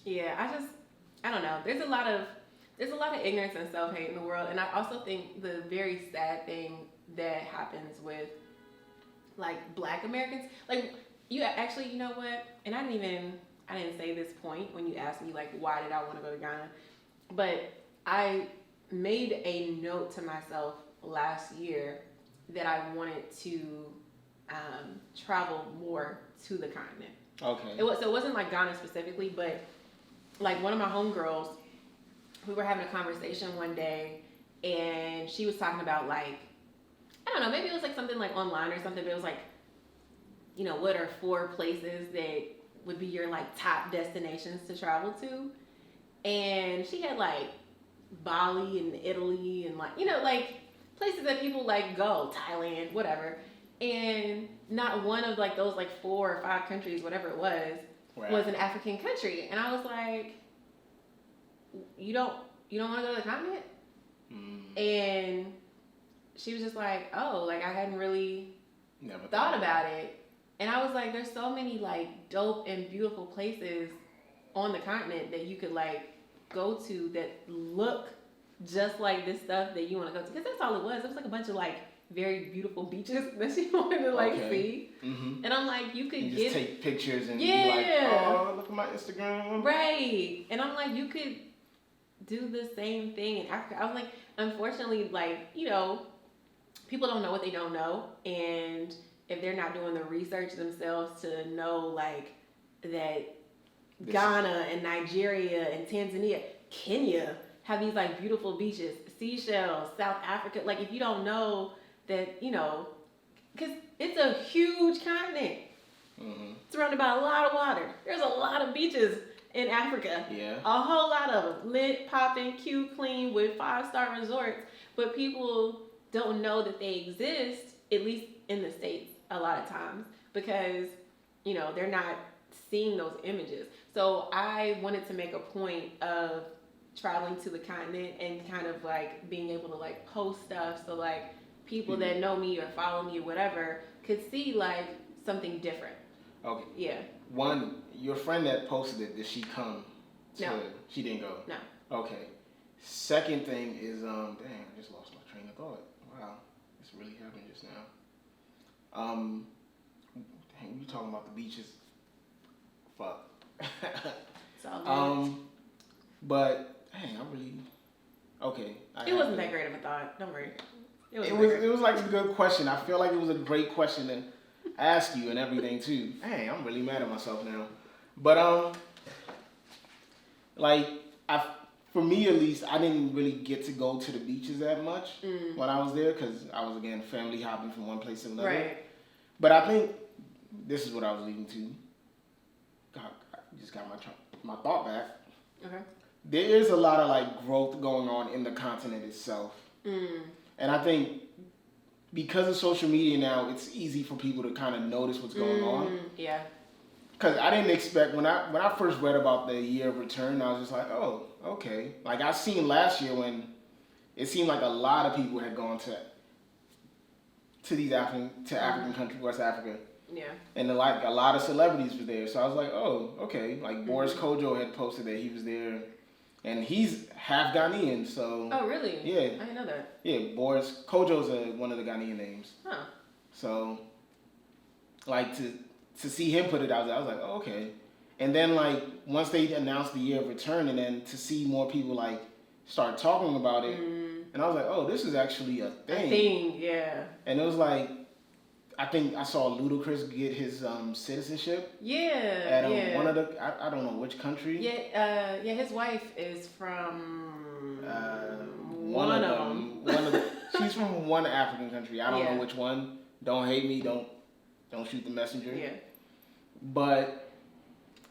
Yeah, I don't know. There's a lot of there's a lot of ignorance and self-hate in the world, and I also think the very sad thing that happens with like Black Americans, like you actually, you know what? And I didn't say this point when you asked me like why did I want to go to Ghana, but I made a note to myself last year that I wanted to travel more to the continent. Okay. So it wasn't like Ghana specifically, but like one of my homegirls, we were having a conversation one day, and she was talking about like, I don't know, maybe it was like something like online or something, but it was like, you know, what are 4 places that would be your like top destinations to travel to? And she had like Bali and Italy and like, you know, like places that people like go, Thailand, whatever. And not one of like those like 4 or 5 countries, whatever it was, Right. was an African country. And I was like, you don't want to go to the continent? And she was just like, oh, like I hadn't really Never thought about it. And I was like, there's so many like dope and beautiful places on the continent that you could like go to that look just like this stuff that you want to go to. Because that's all it was. It was like a bunch of like very beautiful beaches that she wanted to like see. Mm-hmm. And I'm like, you could you just take pictures and Yeah. be like, oh, look at my Instagram. Right. And I'm like, you could do the same thing in Africa. I was like, unfortunately, like, you know, people don't know what they don't know. And if they're not doing the research themselves to know like that Ghana and Nigeria and Tanzania, Kenya have these like beautiful beaches, Seychelles, South Africa. Like if you don't know that, you know, because it's a huge continent. Mm-hmm. Surrounded by a lot of water. There's a lot of beaches in Africa. Yeah. A whole lot of them. Lit, popping, cute, clean, with 5-star resorts. But people don't know that they exist, at least in the States, a lot of times. Because, you know, they're not seeing those images. So I wanted to make a point of traveling to the continent and kind of like being able to like post stuff so like people that know me or follow me or whatever could see like something different. Okay. Yeah. One, your friend that posted it, did she come? No. She didn't go? No. Okay. Second thing is, dang, I just lost my train of thought. Wow. This really happened just now. Dang, you talking about the beaches. Fuck. It's all good. But, dang, I really, okay. It wasn't that great of a thought. Don't worry. It was like a good question. I feel like it was a great question to ask you and everything too. Hey, I'm really mad at myself now. But like for me at least, I didn't really get to go to the beaches that much when I was there because I was again family hopping from one place to another. Right. But I think this is what I was leading to. God, I just got my thought back. Okay. There is a lot of like growth going on in the continent itself. And I think because of social media now, it's easy for people to kind of notice what's going on. Yeah. Because I didn't expect, when I first read about the year of return, I was just like, oh, okay. Like I seen last year when it seemed like a lot of people had gone to these African countries, West Africa. Yeah. And like a lot of celebrities were there. So I was like, oh, okay. Like Boris Kojo had posted that he was there. And he's half Ghanaian, so... Oh, really? Yeah. I didn't know that. Yeah, Boris Kojo's one of the Ghanaian names. Huh. So, like, to see him put it out there, I was like, oh, okay. And then, like, once they announced the year of return, and then to see more people, like, start talking about it, and I was like, oh, this is actually a thing. A thing, yeah. And it was like, I think I saw Ludacris get his citizenship. Yeah, at one of the, I don't know which country. Yeah, his wife is from one of them. She's from one African country. I don't know which one. Don't hate me. Don't shoot the messenger. Yeah. But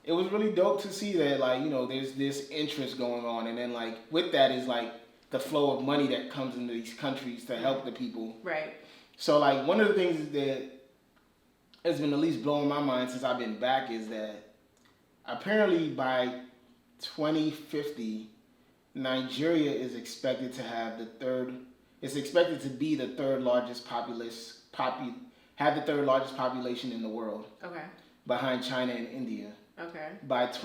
it was really dope to see that, like, you know, there's this interest going on, and then like with that is like the flow of money that comes into these countries to help the people. Right. So, like, one of the things that has been at least blowing my mind since I've been back is that apparently by 2050, Nigeria is expected to have it's expected to be the third largest have the third largest population in the world. Okay. Behind China and India. Okay.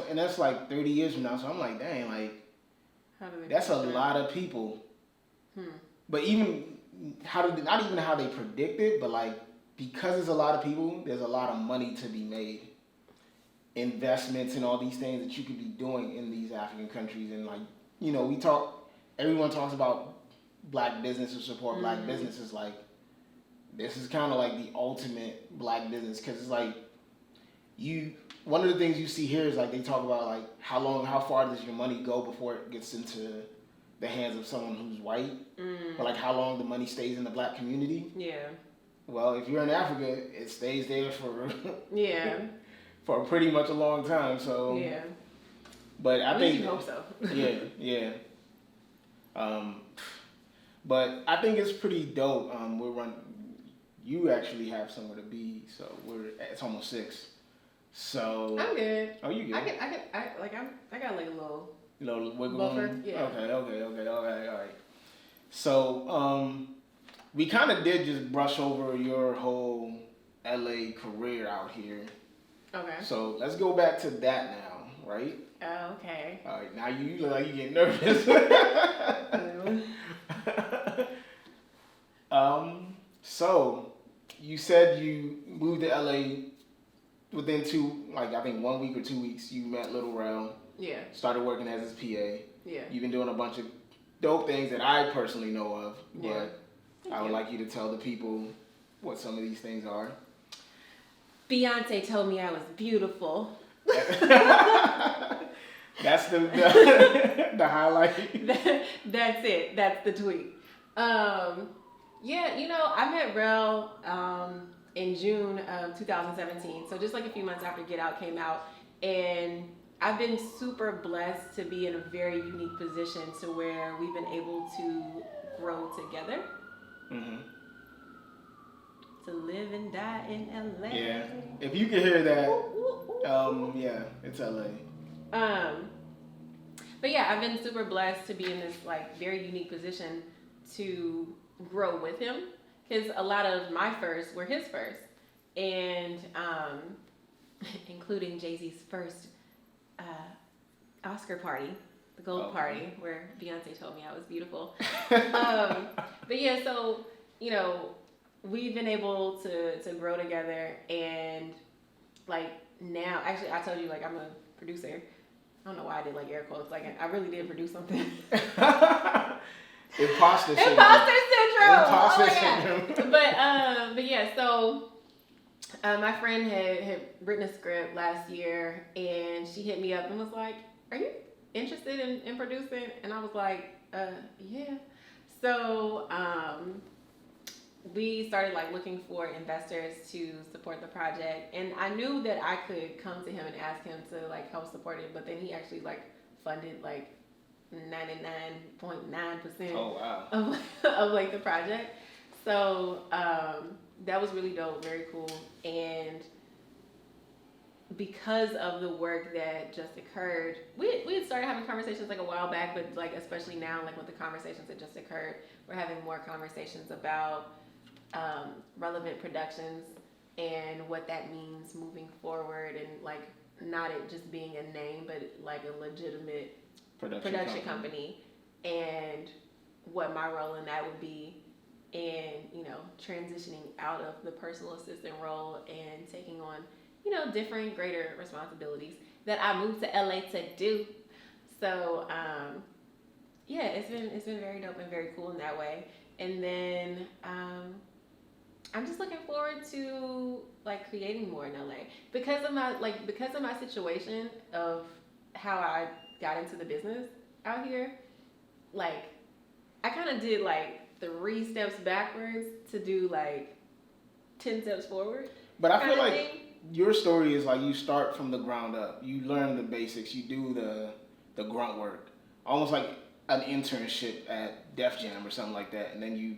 And that's like 30 years from now. So I'm like, dang, like, How do they? That's a lot of people. But even not even how they predict it, but like because there's a lot of people, there's a lot of money to be made. Investments and all these things that you could be doing in these African countries, and like everyone talks about black businesses, support black businesses. Like this is kind of like the ultimate black business because it's like one of the things you see here is like they talk about like how far does your money go before it gets into the hands of someone who's white, but like how long the money stays in the black community. Yeah. Well, if you're in Africa, it stays there for for pretty much a long time. So yeah. But I think you hope so. yeah. But I think it's pretty dope. You actually have somewhere to be, so it's almost 6. So I'm good. Oh, you good? I got like a little wiggle buffer. room. Yeah. Okay. All right. So we kind of did just brush over your whole LA career out here. Okay. So let's go back to that now, right? Oh, okay. All right. Now you look like you get nervous. So you said you moved to LA within 1 week or 2 weeks. You met Little Rel. Yeah. Started working as his PA. Yeah. You've been doing a bunch of dope things that I personally know of, Yeah. but I would like you to tell the people what some of these things are. Beyonce told me I was beautiful. That's the highlight. That's it. That's the tweet. Yeah, I met Rel in June of 2017. So just like a few months after Get Out came out. And I've been super blessed to be in a very unique position to where we've been able to grow together. Mm-hmm. To live and die in LA. Yeah. If you can hear that, yeah, it's LA. But yeah, I've been super blessed to be in this like very unique position to grow with him because a lot of my firsts were his first, and including Jay-Z's first Oscar party, the gold party, where Beyonce told me I was beautiful. But yeah, so we've been able to grow together, and like now, actually, I told you like I'm a producer. I don't know why I did like air quotes. Like I really did produce something. Imposter syndrome. Imposter syndrome. But yeah. So my friend had written a script last year, and she hit me up and was like, "Are you interested in producing?" And I was like, "Yeah." So we started like looking for investors to support the project, and I knew that I could come to him and ask him to like help support it, but then he actually like funded like 99.9% of like the project. So that was really dope, very cool. And because of the work that just occurred, we had started having conversations like a while back, but like especially now, like with the conversations that just occurred, we're having more conversations about relevant productions and what that means moving forward, and like not it just being a name, but like a legitimate production company, and what my role in that would be, and transitioning out of the personal assistant role and taking on different greater responsibilities that I moved to LA to do. So yeah, it's been very dope and very cool in that way. And then I'm just looking forward to like creating more in LA because of my situation of how I got into the business out here. Like I kind of did like 3 steps backwards to do like 10 steps forward. But I feel like your story is like you start from the ground up. You learn the basics. You do the grunt work, almost like an internship at Def Jam or something like that, and then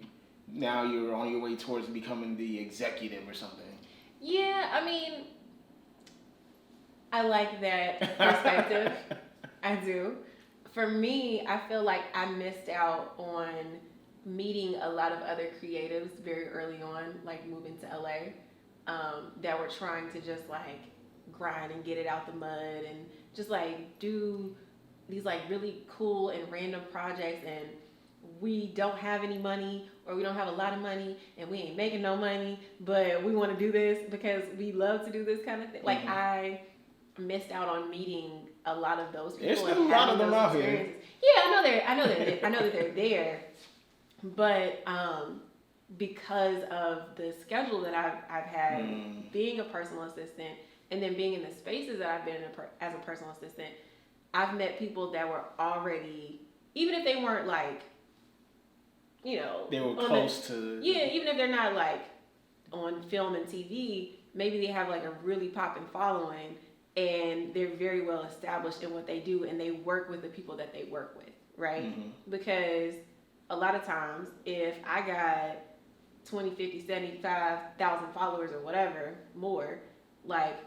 now you're on your way towards becoming the executive or something. Yeah, I mean, I like that perspective. I do. For me, I feel like I missed out on meeting a lot of other creatives very early on, like moving to LA, that were trying to just like grind and get it out the mud and just like do these like really cool and random projects, and we don't have any money, or we don't have a lot of money, and we ain't making no money, but we want to do this because we love to do this kind of thing. Like I missed out on meeting a lot of those people. There's still a lot of them out here. Yeah, I know that they're there, but because of the schedule that I've had, being a personal assistant, and then being in the spaces that I've been in as a personal assistant, I've met people that were already, even if they weren't like, you know, they were close to. Yeah, even if they're not like on film and TV, maybe they have like a really popping following, and they're very well established in what they do, and they work with the people that they work with, right? Because a lot of times, if I got 20, 50, 75,000 followers or whatever, more, like,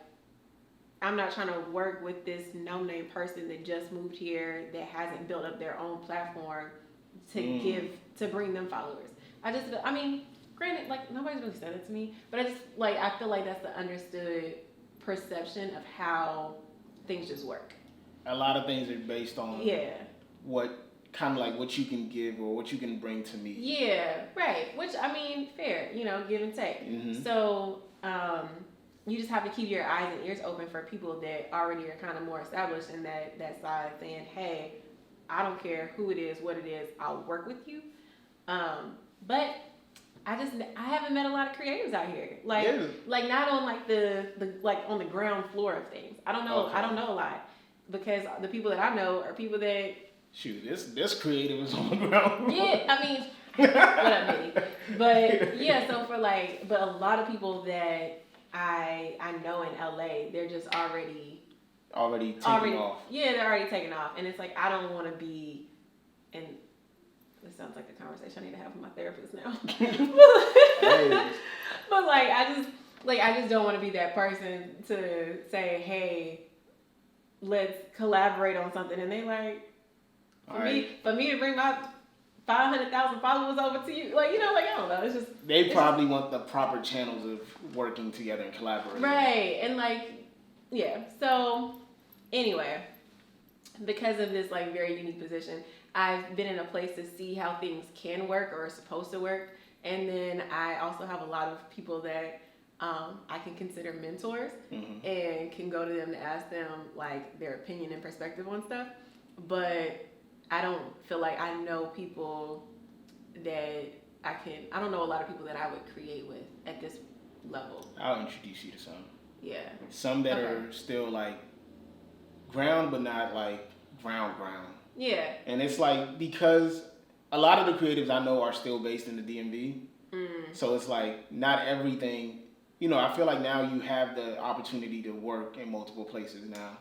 I'm not trying to work with this no-name person that just moved here, that hasn't built up their own platform to bring them followers. I mean, granted, like, nobody's really said it to me, but I feel like that's the understood perception of how things just work. A lot of things are based on what kind of like what you can give or what you can bring to me. Yeah, right. Which, I mean, fair, you know, give and take. So you just have to keep your eyes and ears open for people that already are kind of more established in that side, saying, hey, I don't care who it is, what it is, I'll work with you. But I haven't met a lot of creatives out here. Like not on like the like on the ground floor of things. I don't know. Okay. I don't know a lot, because the people that I know are people that. Shoot, this creative is on the ground. Yeah, I mean, what up, Minnie? But yeah, so but a lot of people that I know in LA, they're just already taking off. Yeah, they're already taking off, and it's like I don't want to be. And this sounds like a conversation I need to have with my therapist now. Hey. But I just don't want to be that person to say, hey, let's collaborate on something, and they like. For me to bring my 500,000 followers over to you, like, you know, like, I don't know, it's just... They probably want the proper channels of working together and collaborating. Right, and like, yeah, so, anyway, because of this, like, very unique position, I've been in a place to see how things can work or are supposed to work, and then I also have a lot of people that I can consider mentors, and can go to them to ask them, like, their opinion and perspective on stuff, but... I don't feel like I know people that I don't know a lot of people that I would create with at this level. I'll introduce you to some. Yeah. Some that are still like ground, but not like ground. Yeah. And it's like, because a lot of the creatives I know are still based in the DMV. So it's like not everything, you know, I feel like now you have the opportunity to work in multiple places now.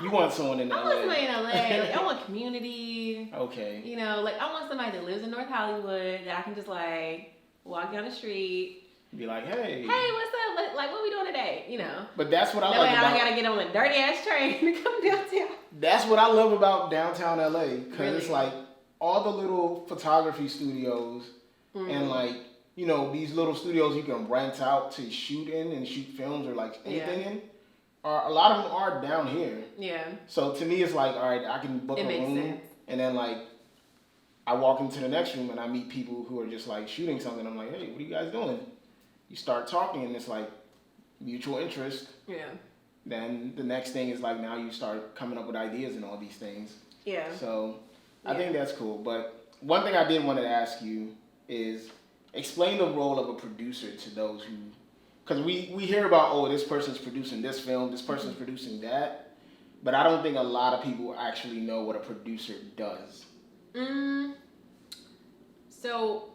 You want someone in LA. I want somebody in LA. Like, I want community. Okay. You know, like, I want somebody that lives in North Hollywood that I can just, like, walk down the street. Be like, hey. Hey, what's up? Like, what we doing today? You know. But that's what I like about... That way I don't got to get on a dirty-ass train to come downtown. That's what I love about downtown LA. Because it's like all the little photography studios and, like, you know, these little studios you can rent out to shoot in and shoot films or, like, anything in. A lot of them are down here. Yeah. So to me, it's like, all right, I can book a room, and then like, I walk into the next room and I meet people who are just like shooting something. I'm like, hey, what are you guys doing? You start talking, and it's like mutual interest. Yeah. Then the next thing is like, now you start coming up with ideas and all these things. Yeah. So I think that's cool. But one thing I did want to ask you is explain the role of a producer to those who. Because we hear about, oh, this person's producing this film, this person's producing that. But I don't think a lot of people actually know what a producer does. So,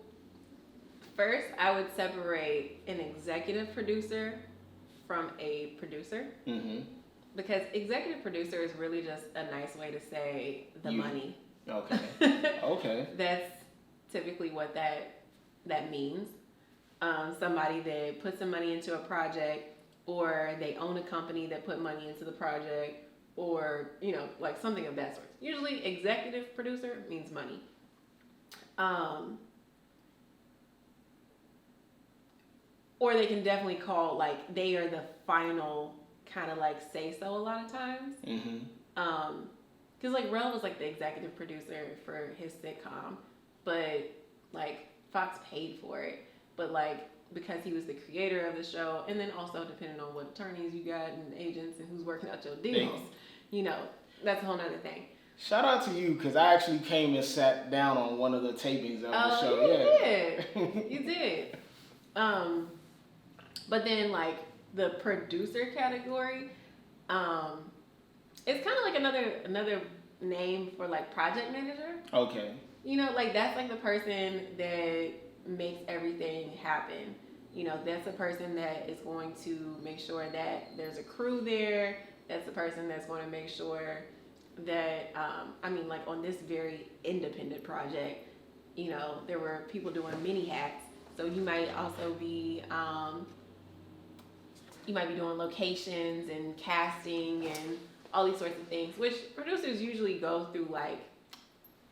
first, I would separate an executive producer from a producer. Because executive producer is really just a nice way to say the money. Okay. Okay. That's typically what that means. Somebody that put some money into a project, or they own a company that put money into the project, or, you know, like something of that sort. Usually executive producer means money. Or they can definitely call, like, they are the final kind of like say so a lot of times. because like Rel was like the executive producer for his sitcom, but like Fox paid for it, but like because he was the creator of the show, and then also depending on what attorneys you got and agents and who's working out your deals, you know, that's a whole nother thing. Shout out to you, because I actually came and sat down on one of the tapings of the show. You did. But then like the producer category, it's kind of like another name for like project manager. Okay. You know, like that's like the person that makes everything happen. You know, that's the person that is going to make sure that there's a crew there. That's the person that's going to make sure that, like on this very independent project, you know, there were people doing mini hats. So you might also be, doing locations and casting and all these sorts of things, which producers usually go through, like,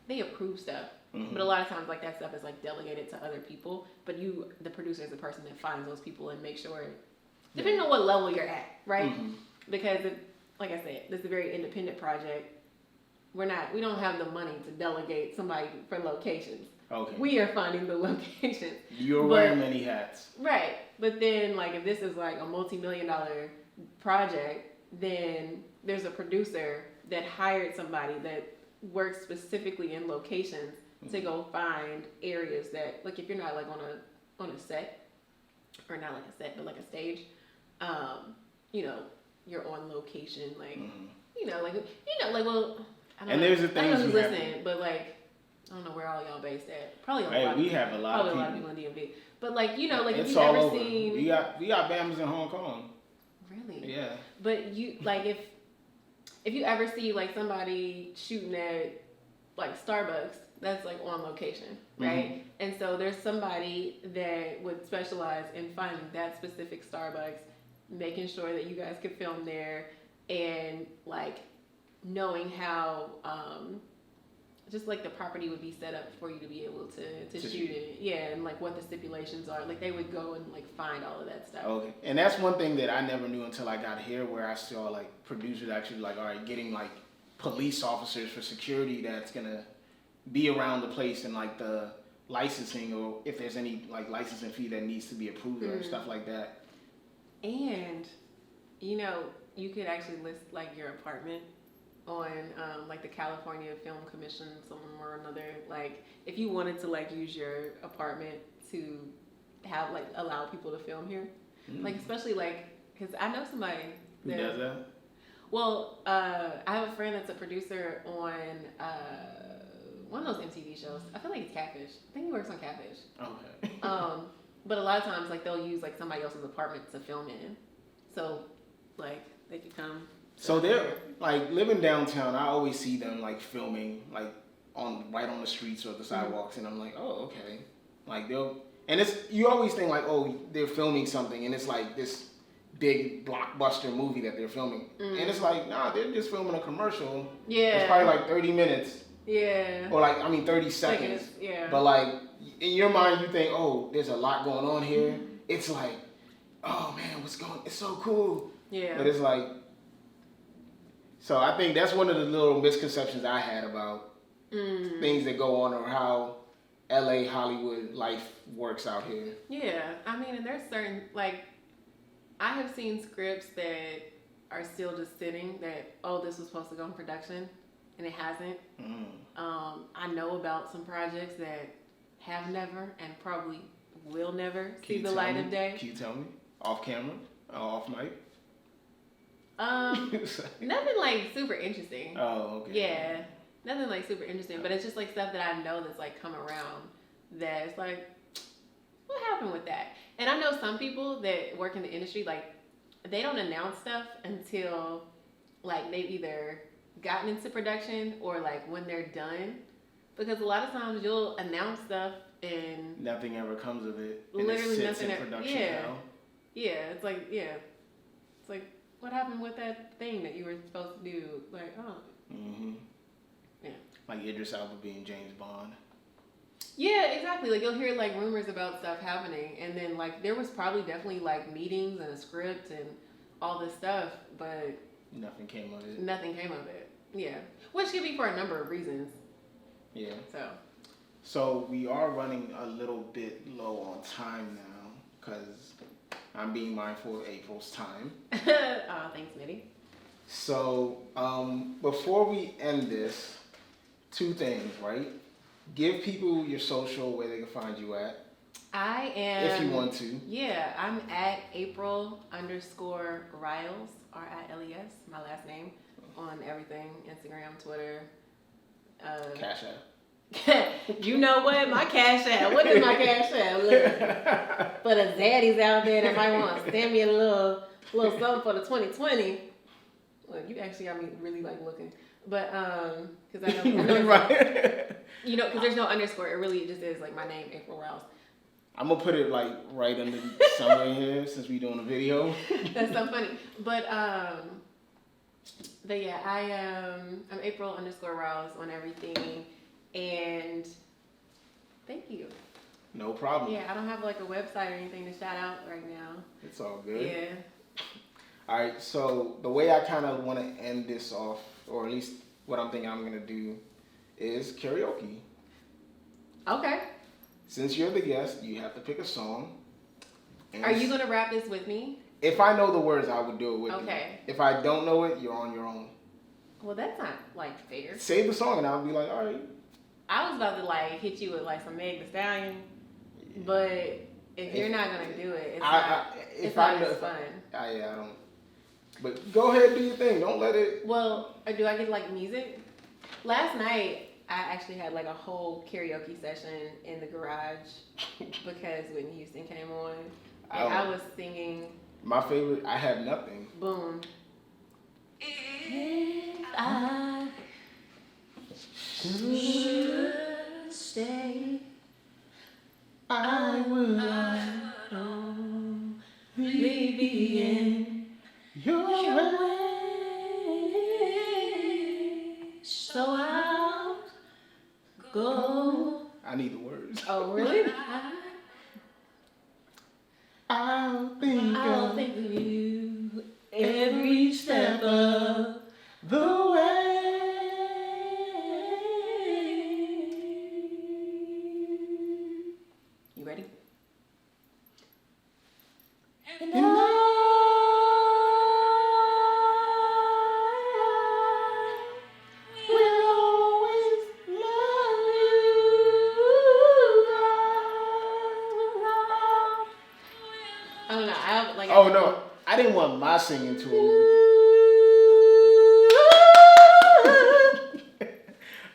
they approve stuff. Mm-hmm. But a lot of times, like, that stuff is, like, delegated to other people. But the producer is the person that finds those people and makes sure, depending on what level you're at, right? Mm-hmm. Because, like I said, this is a very independent project. We don't have the money to delegate somebody for locations. Okay. We are finding the locations. You're wearing many hats. Right. But then, like, if this is, like, a multi-million-dollar project, then there's a producer that hired somebody that works specifically in locations to go find areas that, like, if you're not like on a set, or not like a set, but like a stage, you know, you're on location, like, well, I don't know. There's the things I don't know who's listening, but like, I don't know where all y'all based at. Probably a lot. We have a lot of people in DMV, but like, you know, like it's if you've ever seen, we got Bams in Hong Kong. Really? Yeah. But you like if you ever see like somebody shooting at like Starbucks, that's like on location, right? Mm-hmm. And so there's somebody that would specialize in finding that specific Starbucks, making sure that you guys could film there, and like knowing how just like the property would be set up for you to be able to shoot it. Yeah, and like what the stipulations are. Like they would go and like find all of that stuff. Okay. And that's one thing that I never knew until I got here, where I saw like producers actually like, all right, getting like police officers for security that's gonna be around the place, and like the licensing, or if there's any like licensing fee that needs to be approved or stuff like that. And you know, you could actually list like your apartment on like the California Film Commission somewhere or another. Like if you wanted to like use your apartment to have like allow people to film here, like especially like because I know somebody who does that. Well, I have a friend that's a producer on one of those MTV shows. I feel like it's Catfish. I think he works on Catfish. Okay. But a lot of times, like they'll use like somebody else's apartment to film in, so like they could come. So they're like living downtown. I always see them like filming like right on the streets or the sidewalks, and I'm like, oh, okay. Like you always think like, oh, they're filming something, and it's like this big blockbuster movie that they're filming, and it's like, nah, they're just filming a commercial. Yeah. It's probably like 30 minutes. Yeah. Or 30 seconds. Yeah. But like in your mind, you think, oh, there's a lot going on here. Mm-hmm. It's like, oh man, it's so cool. Yeah. But it's like, so I think that's one of the little misconceptions I had about things that go on, or how LA Hollywood life works out here. Yeah. I mean, and there's certain, like, I have seen scripts that are still just sitting that, oh, this was supposed to go in production, and it hasn't. I know about some projects that have never and probably will never see the light of day. Can you tell me? Off camera? Off mic? Nothing like super interesting. Oh, okay. Yeah. Nothing like super interesting, but it's just like stuff that I know that's like come around that it's like, what happened with that? And I know some people that work in the industry, like, they don't announce stuff until like they've either gotten into production or like when they're done, because a lot of times you'll announce stuff and nothing ever comes of it. Literally and it sits nothing. In production now. Yeah, it's like what happened with that thing that you were supposed to do? Like, oh. Mm-hmm. Yeah. Like Idris Elba being James Bond. Yeah, exactly. Like you'll hear like rumors about stuff happening, and then like there was probably definitely like meetings and a script and all this stuff, but nothing came of it. Nothing came of it. Yeah, which could be for a number of reasons. Yeah. So we are running a little bit low on time now because I'm being mindful of April's time. thanks, Mitty. So before we end this, 2 things, right? Give people your social, where they can find you at. I am. If you want to. Yeah, I'm at April _Riles, RILES, my last name, on everything, Instagram, Twitter. Cash App. You know what? My Cash App. What is my Cash App? Look, for the zaddies out there that might want to send me a little something for the 2020. Look, you actually got me really like looking. But, because I know right. You know, because there's no underscore. It really just is like my name, April Riles. I'm going to put it like right under somewhere here since we're doing a video. That's so funny. But yeah, I'm April _Riles on everything. And thank you. No problem. Yeah, I don't have like a website or anything to shout out right now. It's all good. Yeah. All right, so the way I kind of want to end this off, or at least what I'm thinking I'm going to do, is karaoke. Okay. Since you're the guest, you have to pick a song. Are you going to rap this with me? If I know the words, I would do it with you. Okay. If I don't know it, you're on your own. Well, that's not like fair. Say the song and I'll be like, all right. I was about to like hit you with like some Meg Thee Stallion, but if you're not going to do it, it's not as fun. I don't. But go ahead and do your thing. Don't let it. Well, do I get like music? Last night, I actually had like a whole karaoke session in the garage because Whitney Houston came on. And I was singing. My favorite, I Have Nothing. Boom. If I should stay, I would only be in your way. So I'll go. I need the words. Oh, really? I'll think of you every step of the way. You ready? And I will always love you. I don't know. Oh no, I didn't want my singing to.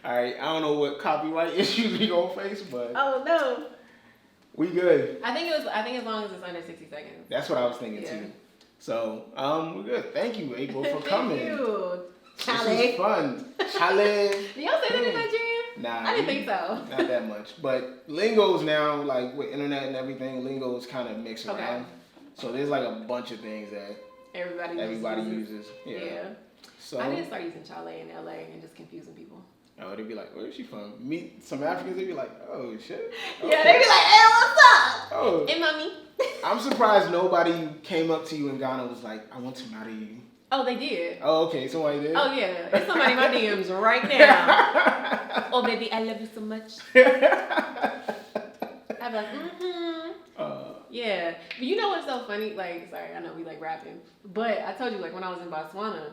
All right, I don't know what copyright issues we gonna face, but oh no, we good. I think as long as it's under 60 seconds. That's what I was thinking too. So we're good. Thank you, April, for coming. Thank you. This was fun. Chale. Do y'all say that in Nigeria? Nah, I didn't think so. Not that much, but lingo's now like with internet and everything. Lingo's kind of mixed around. So there's like a bunch of things that everybody uses. Yeah. So I need to start using Chale in LA and just confusing people. Oh, they'd be like, where is she from? Meet some Africans, they'd be like, oh shit. Okay. Yeah, they'd be like, hey, what's up? Oh. Hey, mommy. I'm surprised nobody came up to you in Ghana and was like, I want to marry you. Oh, they did. Oh, okay, somebody did? Oh, yeah. There's somebody in my DMs right now. Oh, baby, I love you so much. I'd be like, yeah. But you know what's so funny? Like, sorry, I know we like rapping. But I told you, like, when I was in Botswana,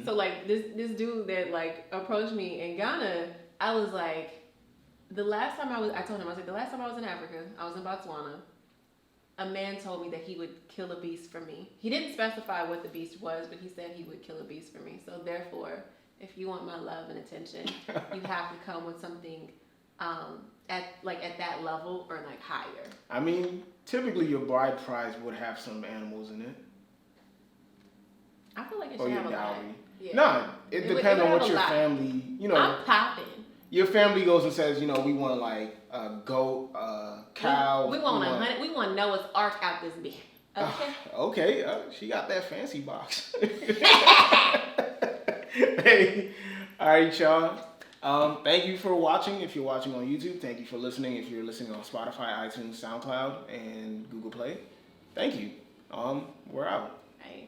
so, like, this dude that, like, approached me in Ghana, I was like, I told him, the last time I was in Africa, I was in Botswana, a man told me that he would kill a beast for me. He didn't specify what the beast was, but he said he would kill a beast for me. So, therefore, if you want my love and attention, you have to come with something at that level or like higher. I mean, typically your bride price would have some animals in it. I feel like it should have a lot. Yeah. No, it depends on what your family, I'm popping. Your family goes and says, we want like a goat, a cow. We want 100. We want Noah's Ark out this bitch. Okay. Okay. She got that fancy box. Hey, all right, y'all. Thank you for watching. If you're watching on YouTube, thank you for listening. If you're listening on Spotify, iTunes, SoundCloud, and Google Play, thank you. We're out. Right.